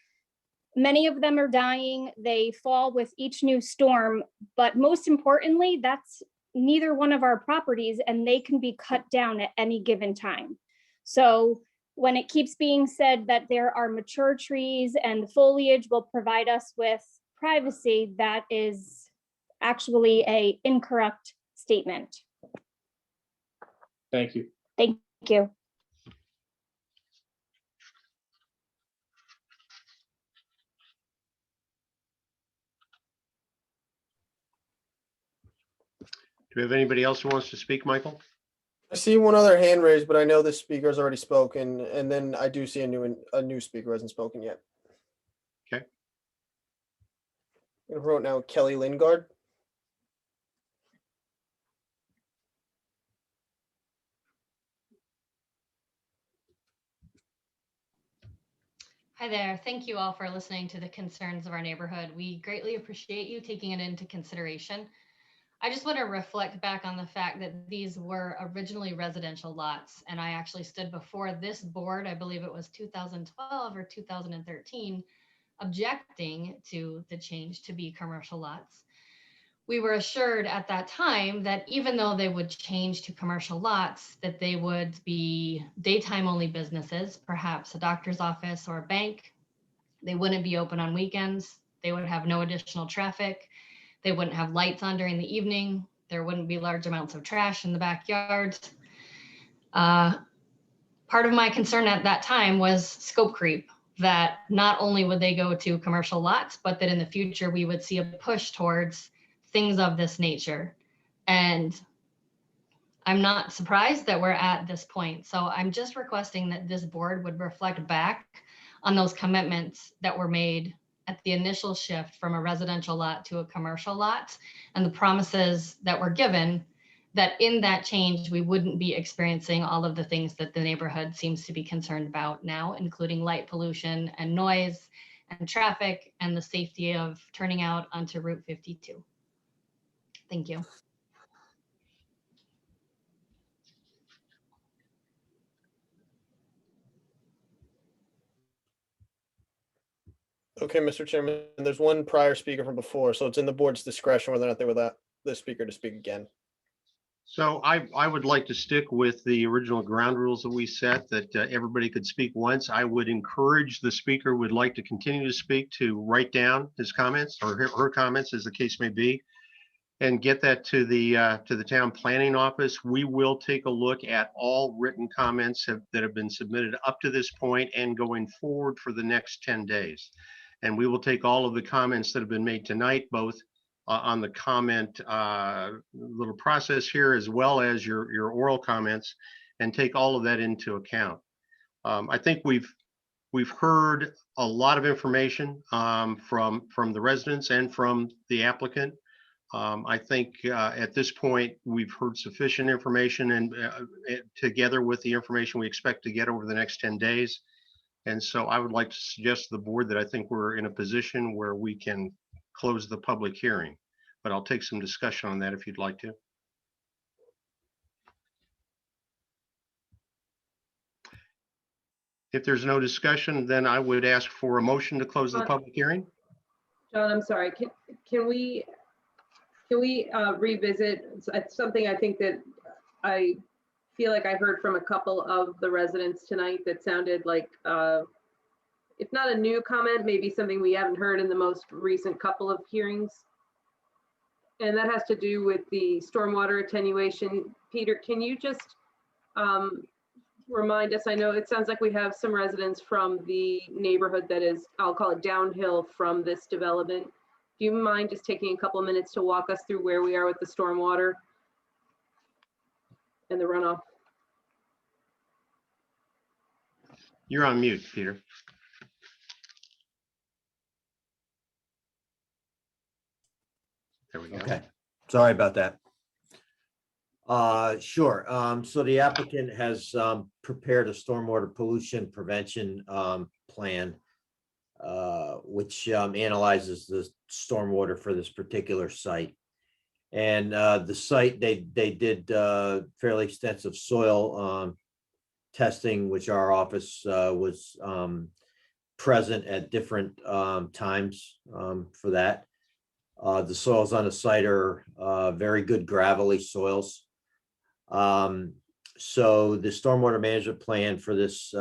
many of them are dying. They fall with each new storm, but most importantly, that's neither one of our properties, and they can be cut down at any given time. So when it keeps being said that there are mature trees and the foliage will provide us with privacy, that is actually an incorrect statement. Thank you. Thank you. Do we have anybody else who wants to speak, Michael? I see one other hand raised, but I know this speaker's already spoken, and then I do see a new speaker who hasn't spoken yet. Okay. I wrote now Kelly Lingard. Hi there. Thank you all for listening to the concerns of our neighborhood. We greatly appreciate you taking it into consideration. I just want to reflect back on the fact that these were originally residential lots, and I actually stood before this board, I believe it was 2012 or 2013, objecting to the change to be commercial lots. We were assured at that time that even though they would change to commercial lots, that they would be daytime only businesses, perhaps a doctor's office or a bank. They wouldn't be open on weekends. They would have no additional traffic. They wouldn't have lights on during the evening. There wouldn't be large amounts of trash in the backyard. Part of my concern at that time was scope creep, that not only would they go to commercial lots, but that in the future we would see a push towards things of this nature. And I'm not surprised that we're at this point. So I'm just requesting that this board would reflect back on those commitments that were made at the initial shift from a residential lot to a commercial lot, and the promises that were given that in that change, we wouldn't be experiencing all of the things that the neighborhood seems to be concerned about now, including light pollution and noise and traffic and the safety of turning out onto Route 52. Thank you. Okay, Mr. Chairman, there's one prior speaker from before, so it's in the board's discretion whether or not they would allow the speaker to speak again. So I would like to stick with the original ground rules that we set, that everybody could speak once. I would encourage the speaker who would like to continue to speak to write down his comments or her comments, as the case may be, and get that to the town planning office. We will take a look at all written comments that have been submitted up to this point and going forward for the next 10 days. And we will take all of the comments that have been made tonight, both on the comment little process here, as well as your oral comments, and take all of that into account. I think we've heard a lot of information from the residents and from the applicant. I think at this point, we've heard sufficient information, and together with the information we expect to get over the next 10 days. And so I would like to suggest to the board that I think we're in a position where we can close the public hearing, but I'll take some discussion on that if you'd like to. If there's no discussion, then I would ask for a motion to close the public hearing. John, I'm sorry, can we revisit something I think that I feel like I heard from a couple of the residents tonight that sounded like, if not a new comment, maybe something we haven't heard in the most recent couple of hearings. And that has to do with the stormwater attenuation. Peter, can you just remind us, I know it sounds like we have some residents from the neighborhood that is, I'll call it downhill from this development. Do you mind just taking a couple of minutes to walk us through where we are with the stormwater and the runoff? You're on mute, Peter. There we go. Okay, sorry about that. Sure. So the applicant has prepared a stormwater pollution prevention plan, which analyzes the stormwater for this particular site. And the site, they did fairly extensive soil testing, which our office was present at different times for that. The soils on the site are very good gravelly soils. So the stormwater management plan for this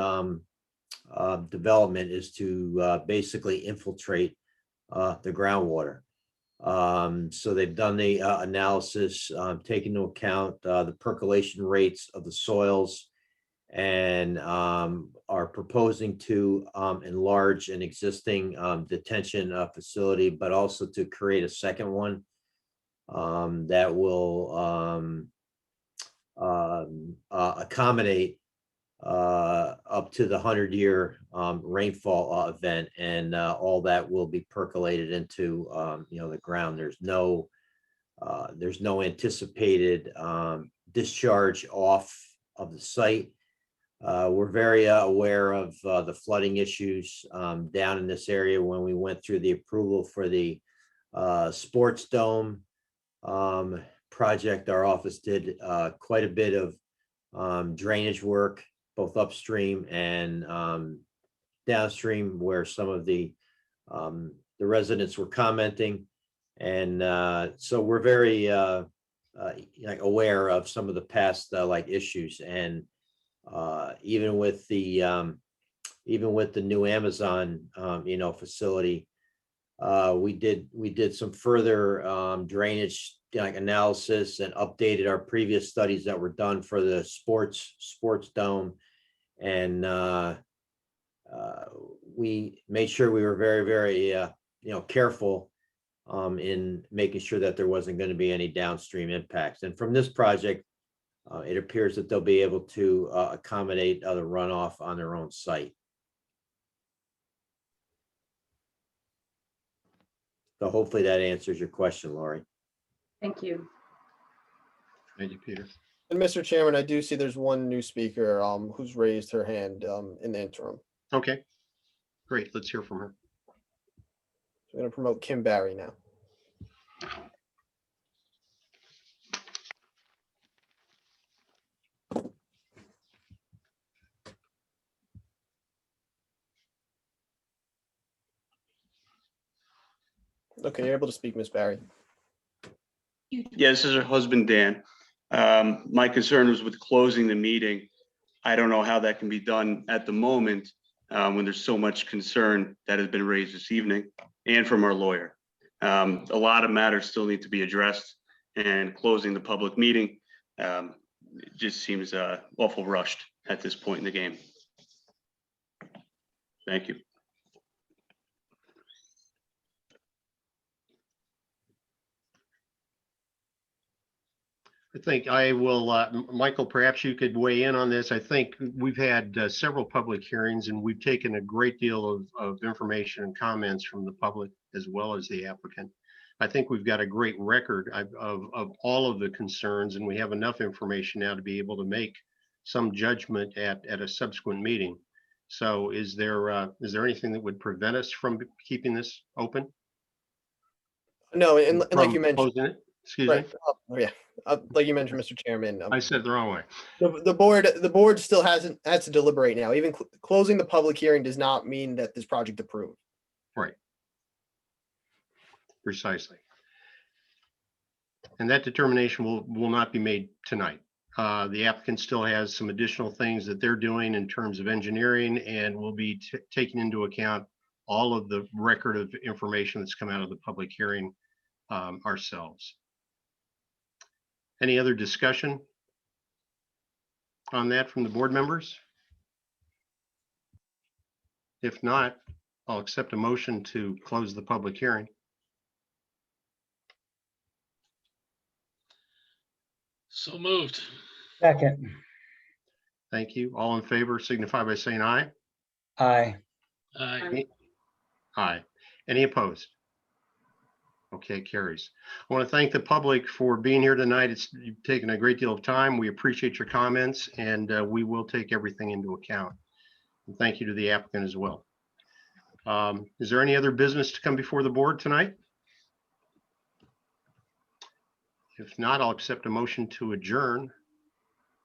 development is to basically infiltrate the groundwater. So they've done the analysis, taking into account the percolation rates of the soils, and are proposing to enlarge an existing detention facility, but also to create a second one that will accommodate up to the 100-year rainfall event, and all that will be percolated into the ground. There's no anticipated discharge off of the site. We're very aware of the flooding issues down in this area. When we went through the approval for the sports dome project, our office did quite a bit of drainage work, both upstream and downstream, where some of the residents were commenting. And so we're very aware of some of the past issues. And even with the new Amazon facility, we did some further drainage analysis and updated our previous studies that were done for the sports dome. And we made sure we were very, very careful in making sure that there wasn't going to be any downstream impacts. And from this project, it appears that they'll be able to accommodate other runoff on their own site. So hopefully that answers your question, Lori. Thank you. Thank you, Peter. And Mr. Chairman, I do see there's one new speaker who's raised her hand in the interim. Okay, great. Let's hear from her. I'm going to promote Kim Barry now. Okay, you're able to speak, Ms. Barry. Yeah, this is her husband, Dan. My concern was with closing the meeting. I don't know how that can be done at the moment when there's so much concern that has been raised this evening and from our lawyer. A lot of matters still need to be addressed, and closing the public meeting just seems awful rushed at this point in the game. Thank you. I think I will, Michael, perhaps you could weigh in on this. I think we've had several public hearings, and we've taken a great deal of information and comments from the public as well as the applicant. I think we've got a great record of all of the concerns, and we have enough information now to be able to make some judgment at a subsequent meeting. So is there anything that would prevent us from keeping this open? No, and like you mentioned, closing it? Excuse me. Oh, yeah, like you mentioned, Mr. Chairman. I said it the wrong way. The board still has to deliberate now. Even closing the public hearing does not mean that this project approved. Right. Precisely. And that determination will not be made tonight. The applicant still has some additional things that they're doing in terms of engineering, and will be taking into account all of the record of information that's come out of the public hearing ourselves. Any other discussion on that from the board members? If not, I'll accept a motion to close the public hearing. So moved. Second. Thank you. All in favor signify by saying aye. Aye. Aye. Aye. Any opposed? Okay, carries. I want to thank the public for being here tonight. You've taken a great deal of time. We appreciate your comments, and we will take everything into account. And thank you to the applicant as well. Is there any other business to come before the board tonight? If not, I'll accept a motion to adjourn.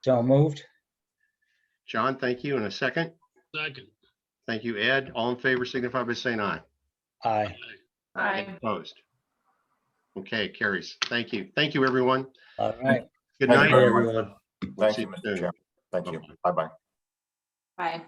So moved. John, thank you. And a second? Second. Thank you, Ed. All in favor signify by saying aye. Aye. Aye. Opposed? Okay, carries. Thank you. Thank you, everyone. All right. Good Thank night. you, Everyone. Thank you, Mr. Chair. Thank you. Bye-bye. Bye.